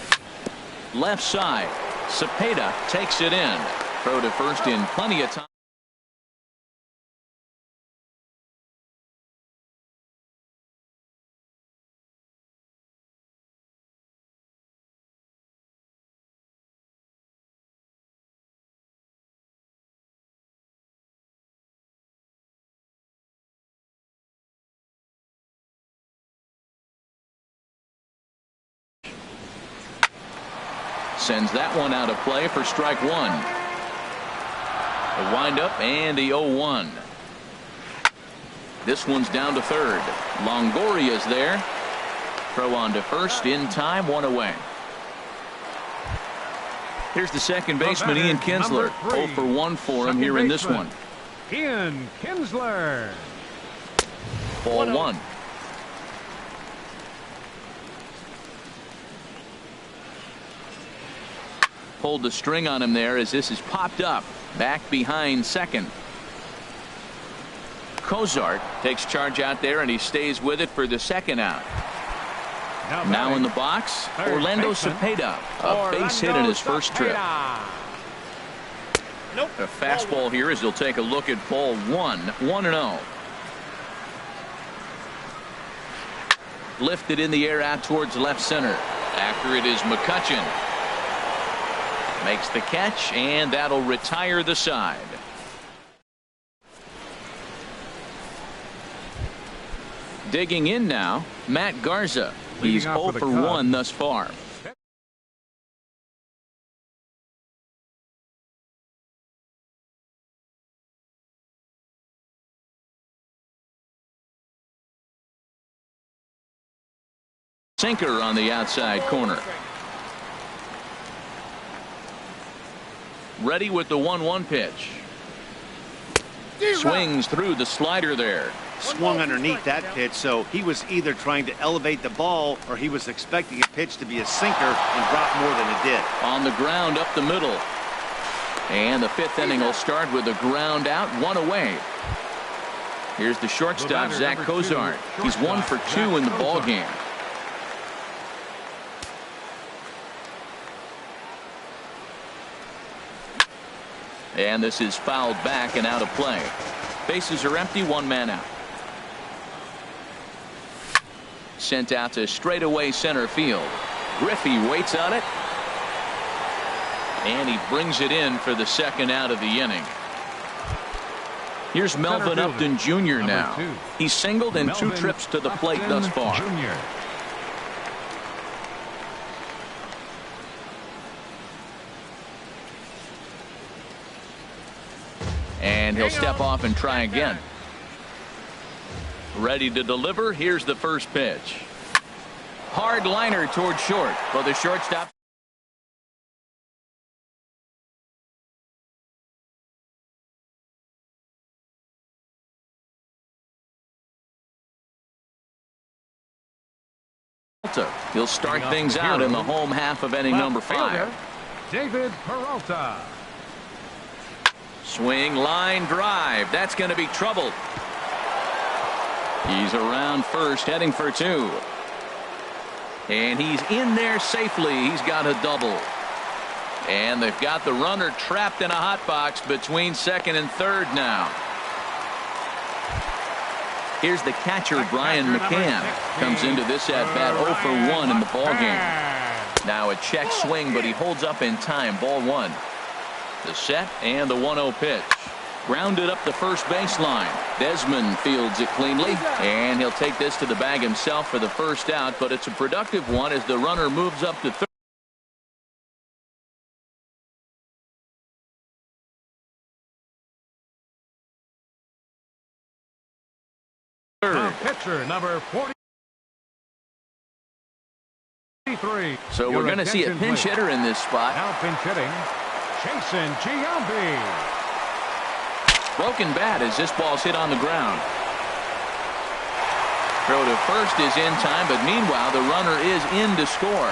[SPEAKER 1] Left side, Cepeda takes it in. Throw to first in plenty of time. Sends that one out of play for strike one. A windup and the 0-1. This one's down to third. Longoria's there. Throw on to first in time, one away. Here's the second baseman, Ian Kinsler. 0 for 1 for him here in this one.
[SPEAKER 3] Ian Kinsler.
[SPEAKER 1] Ball one. Pulled the string on him there as this is popped up. Back behind second. Cozart takes charge out there, and he stays with it for the second out. Now in the box, Orlando Cepeda. A base hit in his first trip. A fastball here as he'll take a look at ball one. 1-0. Lifted in the air out towards left center. After it is McCutchen. Makes the catch, and that'll retire the side. Digging in now, Matt Garza. He's 0 for 1 thus far. Sinker on the outside corner. Ready with the 1-1 pitch. Swings through the slider there.
[SPEAKER 4] Swung underneath that pitch, so he was either trying to elevate the ball or he was expecting a pitch to be a sinker and drop more than it did.
[SPEAKER 1] On the ground up the middle. And the 5th inning will start with a ground out, 1 away. Here's the shortstop, Zach Cozart. He's 1 for 2 in the ball game. And this is fouled back and out of play. Bases are empty, 1 man out. Sent out to straightaway center field. Griffey waits on it. And he brings it in for the 2nd out of the inning. Here's Melvin Upton Jr. now. He's singled in 2 trips to the plate thus far. And he'll step off and try again. Ready to deliver. Here's the first pitch. Hard liner toward short. Well, the shortstop. He'll start things out in the home half of inning number 5.
[SPEAKER 3] David Peralta.
[SPEAKER 1] Swing, line, drive. That's going to be trouble. He's around first, heading for 2. And he's in there safely. He's got a double. And they've got the runner trapped in a hot box between 2nd and 3rd now. Here's the catcher, Brian McCann. Comes into this at-bat 0 for 1 in the ballgame. Now a check swing, but he holds up in time. Ball 1. The set and the 1-0 pitch. Grounded up the first baseline. Desmond fields it cleanly, and he'll take this to the bag himself for the first out, but it's a productive one as the runner moves up to 3rd.
[SPEAKER 3] Pitcher number 43.
[SPEAKER 1] So we're going to see a pinch hitter in this spot.
[SPEAKER 3] Now pinch hitting, Jason Giambi.
[SPEAKER 1] Broken bat as this ball's hit on the ground. Throw to first is in time, but meanwhile the runner is in to score.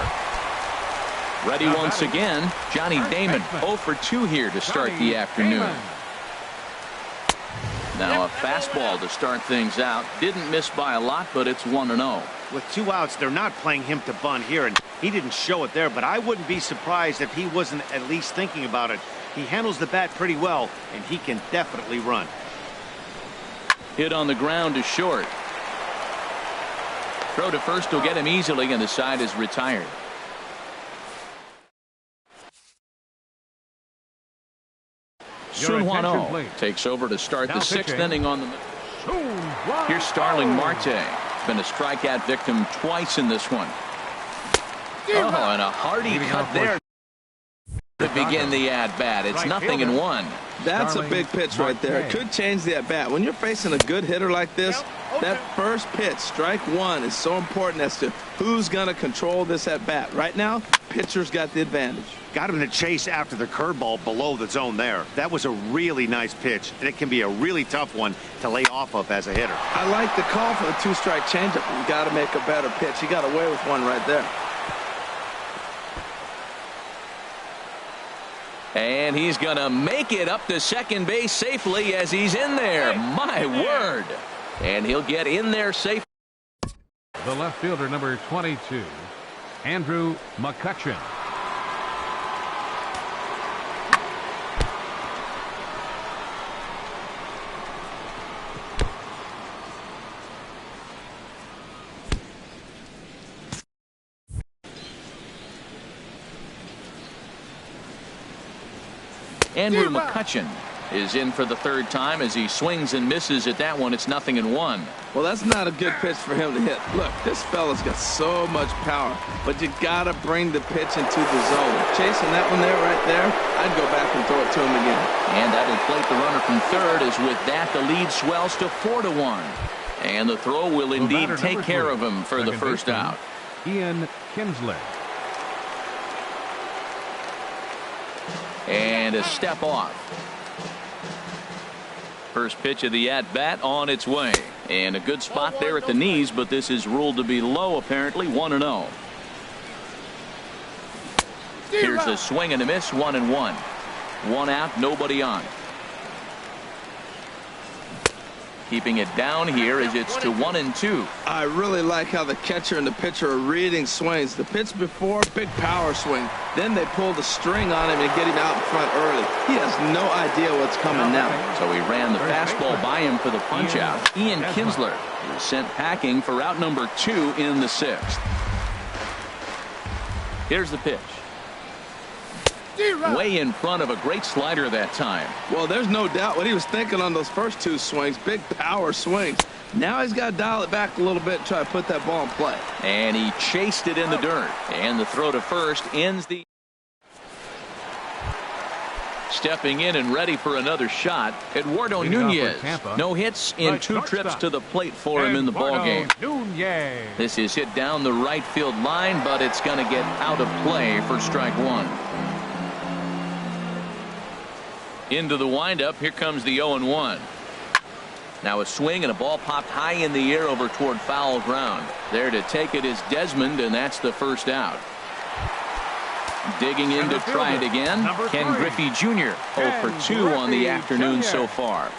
[SPEAKER 1] Ready once again, Johnny Damon. 0 for 2 here to start the afternoon. Now a fastball to start things out. Didn't miss by a lot, but it's 1-0.
[SPEAKER 4] With 2 outs, they're not playing him to bunt here, and he didn't show it there, but I wouldn't be surprised if he wasn't at least thinking about it. He handles the bat pretty well, and he can definitely run.
[SPEAKER 1] Hit on the ground to short. Throw to first will get him easily, and the side is retired. Sun Hwan-Oh takes over to start the 6th inning on the. Here's Starling Marte. Been a strikeout victim twice in this one. Oh, and a hearty cut there to begin the at-bat. It's 0-1.
[SPEAKER 2] That's a big pitch right there. It could change the at-bat. When you're facing a good hitter like this, that first pitch, strike 1, is so important as to who's going to control this at-bat. Right now, pitcher's got the advantage.
[SPEAKER 4] Got him to chase after the curveball below the zone there. That was a really nice pitch, and it can be a really tough one to lay off of as a hitter.
[SPEAKER 2] I like the call for the 2-strike changeup. You got to make a better pitch. He got away with one right there.
[SPEAKER 1] And he's going to make it up to second base safely as he's in there. My word. And he'll get in there safe.
[SPEAKER 3] The left fielder, number 22, Andrew McCutchen.
[SPEAKER 1] Andrew McCutchen is in for the 3rd time as he swings and misses at that one. It's 0-1.
[SPEAKER 2] Well, that's not a good pitch for him to hit. Look, this fella's got so much power, but you got to bring the pitch into the zone. Chasing that one there, right there, I'd go back and throw it to him again.
[SPEAKER 1] And that'll plate the runner from 3rd as with that the lead swells to 4-1. And the throw will indeed take care of him for the first out.
[SPEAKER 3] Ian Kinsler.
[SPEAKER 1] And And a step off. First pitch of the at-bat on its way. And a good spot there at the knees, but this is ruled to be low, apparently. 1-0. Here's a swing and a miss. 1-1. One out, nobody on. Keeping it down here as it's to 1-2.
[SPEAKER 2] I really like how the catcher and the pitcher are reading swings. The pitch before, big power swing. Then they pull the string on him and get him out in front early. He has no idea what's coming now.
[SPEAKER 1] So he ran the fastball by him for the punch out. Ian Kinsler is sent packing for out number 2 in the 6th. Here's the pitch. Way in front of a great slider that time.
[SPEAKER 2] Well, there's no doubt what he was thinking on those first 2 swings. Big power swings. Now he's got to dial it back a little bit and try to put that ball in play.
[SPEAKER 1] And he chased it in the dirt. And the throw to first ends the... Stepping in and ready for another shot, Eduardo Nunez. No hits in 2 trips to the plate for him in the ballgame. This is hit down the right field line, but it's going to get out of play for strike 1. Into the windup. Here comes the 0-1. Now a swing and a ball popped high in the air over toward foul ground. There to take it is Desmond, and that's the first out. Digging in to try it again, Ken Griffey Jr. 0 for 2 on the afternoon so far.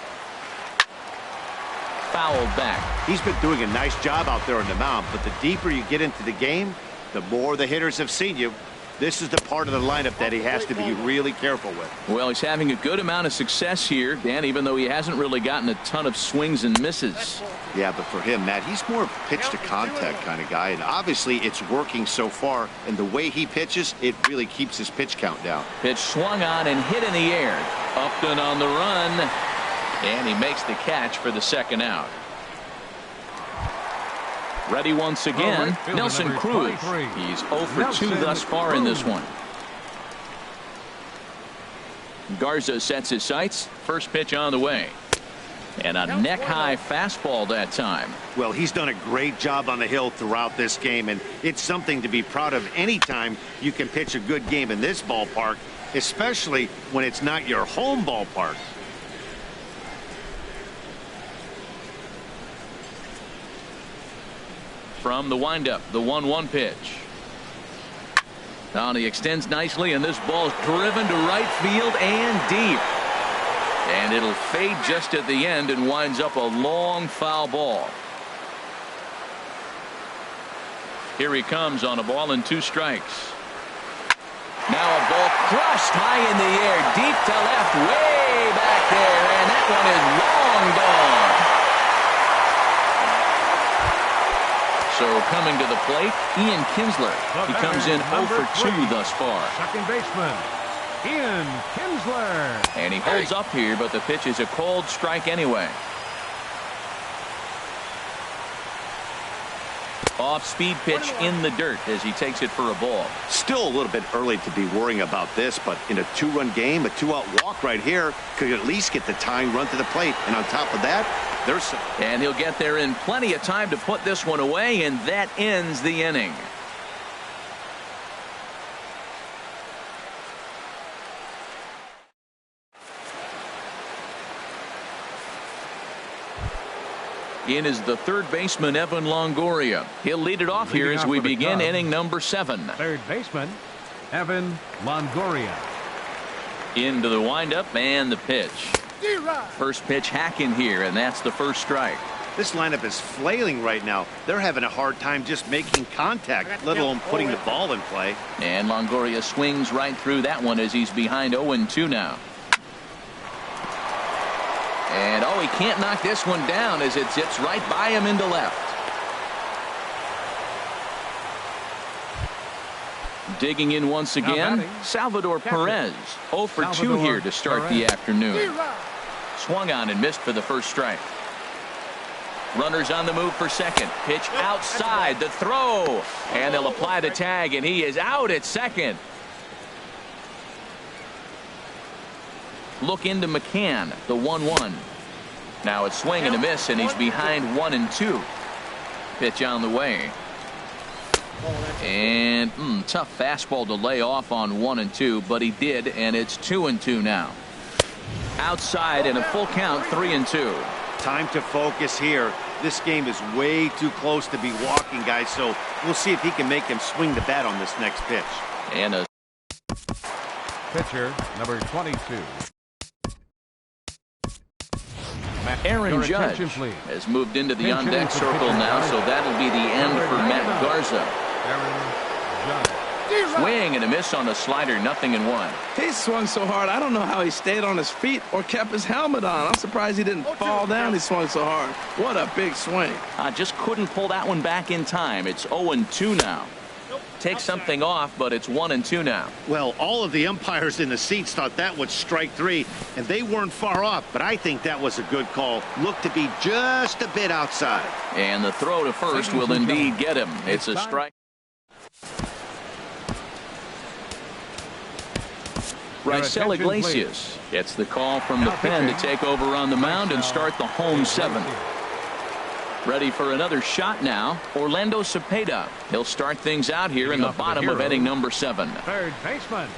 [SPEAKER 1] Fouled back.
[SPEAKER 4] He's been doing a nice job out there on the mound, but the deeper you get into the game, the more the hitters have seen you. This is the part of the lineup that he has to be really careful with.
[SPEAKER 1] Well, he's having a good amount of success here, Dan, even though he hasn't really gotten a ton of swings and misses.
[SPEAKER 4] Yeah, but for him, Matt, he's more of a pitch to contact kind of guy, and obviously it's working so far, and the way he pitches, it really keeps his pitch count down.
[SPEAKER 1] Pitch swung on and hit in the air. Upton on the run, and he makes the catch for the second out. Ready once again, Nelson Cruz. He's 0 for 2 thus far in this one. Garza sets his sights. First pitch on the way. And a neck-high fastball that time.
[SPEAKER 4] Well, he's done a great job on the hill throughout this game, and it's something to be proud of anytime you can pitch a good game in this ballpark, especially when it's not your home ballpark.
[SPEAKER 1] From the windup, the 1-1 pitch. Now he extends nicely, and this ball's driven to right field and deep. And it'll fade just at the end and winds up a long foul ball. Here he comes on a ball and 2 strikes. Now a ball crushed high in the air, deep to left, way back there, and that one is long gone. So coming to the plate, Ian Kinsler. He comes in 0 for 2 thus far.
[SPEAKER 3] Second baseman, Ian Kinsler.
[SPEAKER 1] And he holds up here, but the pitch is a cold strike anyway. Off-speed pitch in the dirt as he takes it for a ball.
[SPEAKER 4] Still a little bit early to be worrying about this, but in a 2-run game, a 2-out walk right here could at least get the tying run to the plate. And on top of that, there's some...
[SPEAKER 1] And he'll get there in plenty of time to put this one away, and that ends the inning. In is the third baseman, Evan Longoria. He'll lead it off here as we begin inning number 7.
[SPEAKER 3] Third baseman, Evan Longoria.
[SPEAKER 1] Into the windup and the pitch. First pitch hacking here, and that's the first strike.
[SPEAKER 4] This lineup is flailing right now. They're having a hard time just making contact, let alone putting the ball in play.
[SPEAKER 1] And Longoria swings right through that one as he's behind 0-2 now. And he can't knock this one down as it zips right by him into left. Digging in once again, Salvador Perez. 0 for 2 here to start the afternoon. Swung on and missed for the first strike. Runners on the move for second. Pitch outside, the throw. And they'll apply the tag, and he is out at second. Look into McCann, the 1-1. Now it's swing and a miss, and he's behind 1-2. Pitch on the way. And tough fastball to lay off on 1-2, but he did, and it's 2-2 now. Outside and a full count, 3-2.
[SPEAKER 4] Time to focus here. This game is way too close to be walking, guys, so we'll see if he can make him swing the bat on this next pitch.
[SPEAKER 1] And a
[SPEAKER 3] pitcher, number 22.
[SPEAKER 1] Aaron Judge has moved into the on-deck circle now, so that'll be the end for Matt Garza.
[SPEAKER 3] Aaron Judge.
[SPEAKER 1] Swing and a miss on a slider, 0-1.
[SPEAKER 2] He swung so hard, I don't know how he stayed on his feet or kept his helmet on. I'm surprised he didn't fall down. He swung so hard. What a big swing.
[SPEAKER 1] Just couldn't pull that one back in time. It's 0-2 now. Take something off, but it's 1-2 now.
[SPEAKER 4] Well, all of the umpires in the seats thought that was strike 3, and they weren't far off, but I think that was a good call. Looked to be just a bit outside.
[SPEAKER 1] And the throw to first will indeed get him. It's a strike. Raisel Iglesias gets the call from the pen to take over on the mound and start the home 7th. Ready for another shot now, Orlando Cepeda. He'll start things out here in the bottom of inning number 7.
[SPEAKER 3] Third baseman,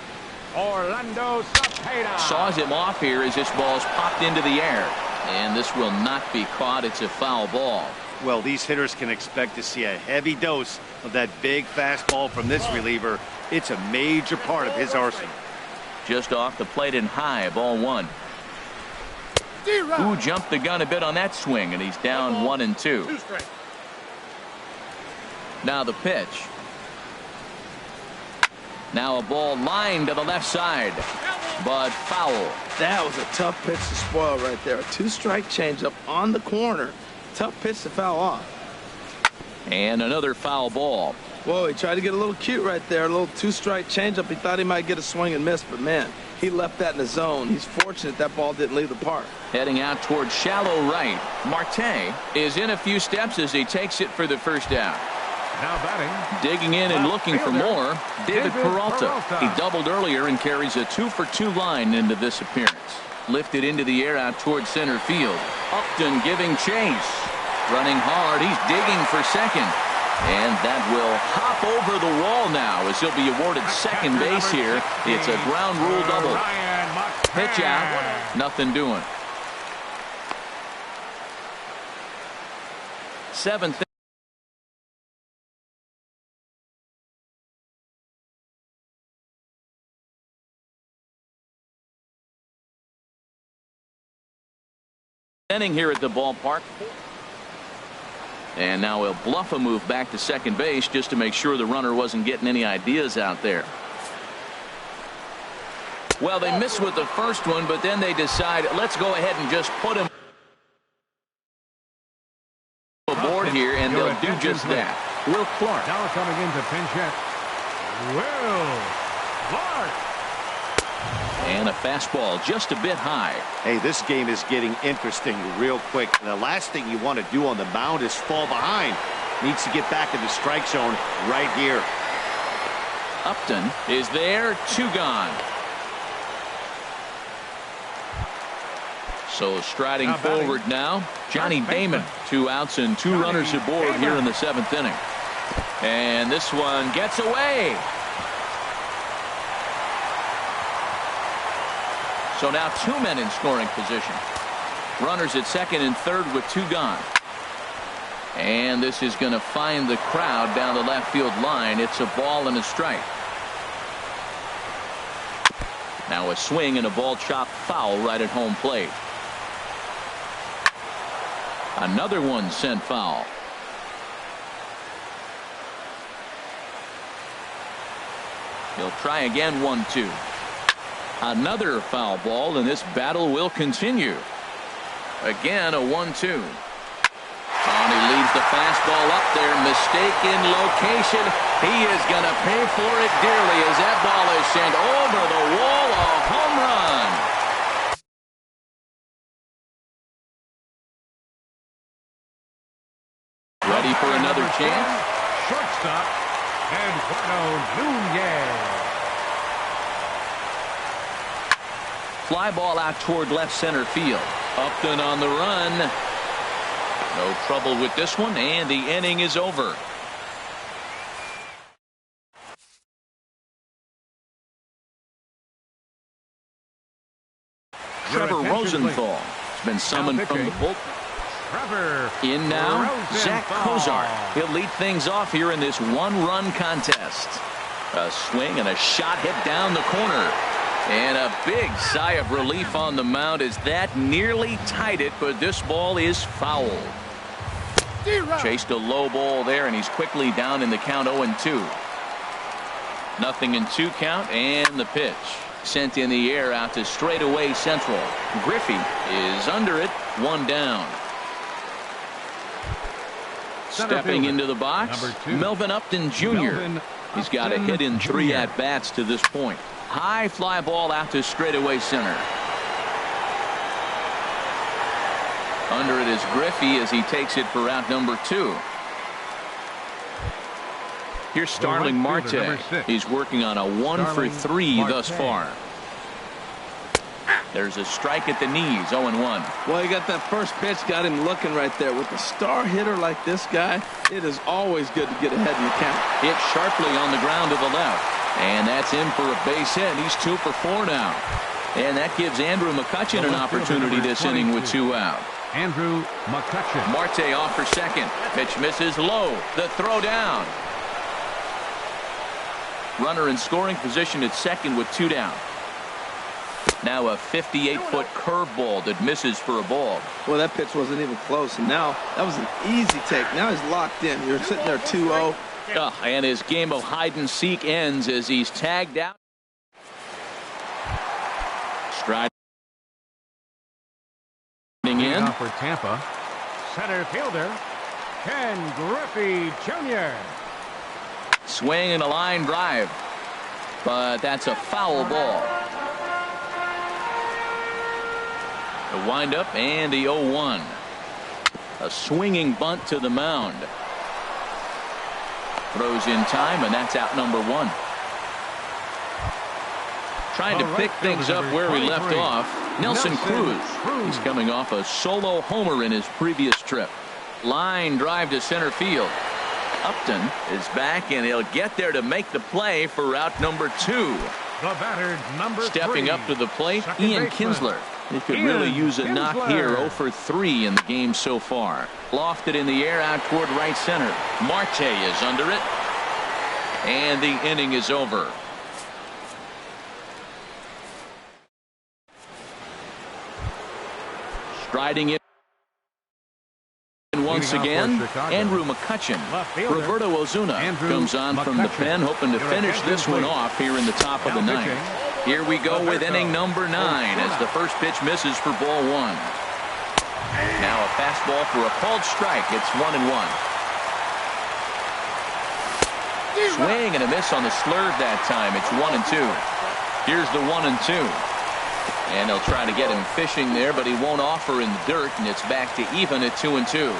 [SPEAKER 3] Orlando Cepeda.
[SPEAKER 1] Saws him off here as this ball's popped into the air. And this will not be caught. It's a foul ball.
[SPEAKER 4] Well, these hitters can expect to see a heavy dose of that big fastball from this reliever. It's a major part of his arsenal.
[SPEAKER 1] Just off the plate and high, ball 1. Who jumped the gun a bit on that swing, and he's down 1-2. Now the pitch. Now a ball lined to the left side, but foul.
[SPEAKER 2] That was a tough pitch to spoil right there. A 2-strike changeup on the corner. Tough pitch to foul off.
[SPEAKER 1] And another foul ball.
[SPEAKER 2] Whoa, he tried to get a little cute right there. A little 2-strike changeup. He thought he might get a swing and miss, but man, he left that in the zone. He's fortunate that ball didn't leave the park.
[SPEAKER 1] Heading out towards shallow right. Marte is in a few steps as he takes it for the first out.
[SPEAKER 3] Now batting.
[SPEAKER 1] Digging in and looking for more, David Peralta. He doubled earlier and carries a 2-for-2 line into this appearance. Lifted into the air out towards center field. Upton giving chase. Running hard. He's digging for second. And that will hop over the wall now as he'll be awarded second base here. It's a ground rule double. Pitch out. Nothing doing. 7th. Inning here at the ballpark. And now he'll bluff a move back to second base just to make sure the runner wasn't getting any ideas out there. Well, they missed with the first one, but then they decide, let's go ahead and just put him aboard here, and they'll do just that. Will Clark.
[SPEAKER 3] Now coming in to pinch hit, Will Clark.
[SPEAKER 1] And a fastball just a bit high.
[SPEAKER 4] Hey, this game is getting interesting real quick. The last thing you want to do on the mound is fall behind. Needs to get back in the strike zone right here.
[SPEAKER 1] Upton is there, 2 gone. So striding forward now, Johnny Damon. 2 outs and 2 runners aboard here in the 7th inning. And this one gets away. So now 2 men in scoring position. Runners at second and third with 2 gone. And this is going to find the crowd down the left field line. It's a ball and a strike. Now a swing and a ball chopped foul right at home plate. Another one sent foul. He'll try again, 1-2. Another foul ball, and this battle will continue. Again, a 1-2. And he leaves the fastball up there. Mistaken location. He is going to pay for it dearly as that ball is sent over the wall. A home run. Ready for another chance?
[SPEAKER 3] Shortstop, Eduardo Nunez.
[SPEAKER 1] Fly ball out toward left center field. Upton on the run. No trouble with this one, and the inning is over. Trevor Rosenthal has been summoned from the bullpen. In now, Zach Kozar. He'll lead things off here in this one-run contest. A swing and a shot hit down the corner. And a big sigh of relief on the mound as that nearly tied it, but this ball is fouled. Chased a low ball there, and he's quickly down in the count 0-2. 0-2 count, and the pitch. Sent in the air out to straightaway central. Griffey is under it, 1 down. Stepping into the box, Melvin Upton Jr. He's got a hit in 3 at-bats to this point. High fly ball out to straightaway center. Under it is Griffey as he takes it for out number 2. Here's Starling Marte. He's working on a 1-for-3 thus far. There's a strike at the knees, 0-1.
[SPEAKER 2] Well, he got that first pitch, got him looking right there. With a star hitter like this guy, it is always good to get ahead in the count.
[SPEAKER 1] Hit sharply on the ground to the left. And that's in for a base hit. He's 2 for 4 now. And that gives Andrew McCutchen an opportunity this inning with 2 out.
[SPEAKER 3] Andrew McCutchen.
[SPEAKER 1] Marte off for second. Pitch misses low. The throw down. Runner in scoring position at second with 2 down. Now a 58-foot curveball that misses for a ball.
[SPEAKER 2] Well, that pitch wasn't even close. And now that was an easy take. Now he's locked in. You're sitting there 2-0.
[SPEAKER 1] And his game of hide and seek ends as he's tagged out. Striding in
[SPEAKER 3] for Tampa. Center fielder Ken Griffey Jr.
[SPEAKER 1] Swing and a line drive, but that's a foul ball. The windup and the 0-1. A swinging bunt to the mound. Throws in time, and that's out number 1. Trying to pick things up where we left off, Nelson Cruz. He's coming off a solo homer in his previous trip. Line drive to center field. Upton is back, and he'll get there to make the play for out number 2.
[SPEAKER 3] The batter, number 3.
[SPEAKER 1] Stepping up to the plate, Ian Kinsler. He could really use a knock here. 0 for 3 in the game so far. Lofted in the air out toward right center. Marte is under it. And the inning is over. Striding in once again, Andrew McCutchen. Roberto Ozuna comes on from the pen, hoping to finish this one off here in the top of the 9th. Here we go with inning number 9 as the first pitch misses for ball 1. Now a fastball for a called strike. It's 1-1. Swing and a miss on the slurve that time. It's 1-2. Here's the 1-2. And they'll try to get him fishing there, but he won't offer in the dirt, and it's back to even at 2-2.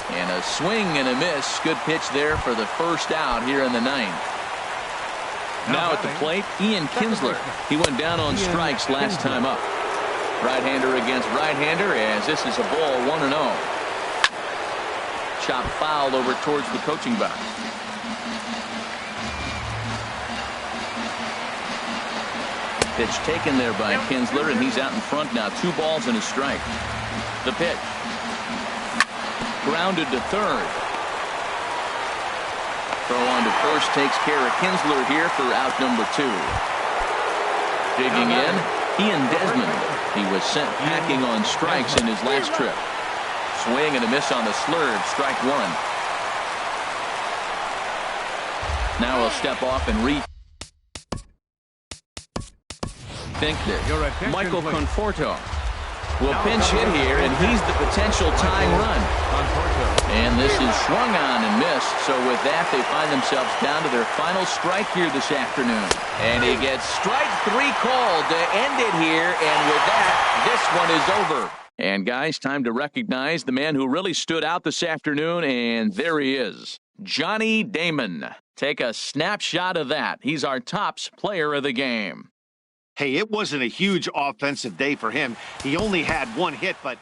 [SPEAKER 1] And a swing and a miss. Good pitch there for the first out here in the 9th. Now at the plate, Ian Kinsler. He went down on strikes last time up. Right-hander against right-hander as this is a ball 1-0. Chop fouled over towards the coaching box. Pitch taken there by Kinsler, and he's out in front now. 2 balls and a strike. The pitch. Grounded to third. Throw on to first takes care of Kinsler here for out number 2. Digging in, Ian Desmond. He was sent packing on strikes in his last trip. Swing and a miss on the slurve. Strike 1. Now he'll step off and think this. Michael Conforto will pinch hit here, and he's the potential tying run. And this is swung on and missed. So with that, they find themselves down to their final strike here this afternoon. And he gets strike 3 called to end it here. And with that, this one is over. And guys, time to recognize the man who really stood out this afternoon. And there he is, Johnny Damon. Take a snapshot of that. He's our tops player of the game.
[SPEAKER 4] Hey, it wasn't a huge offensive day for him. He only had 1 hit, but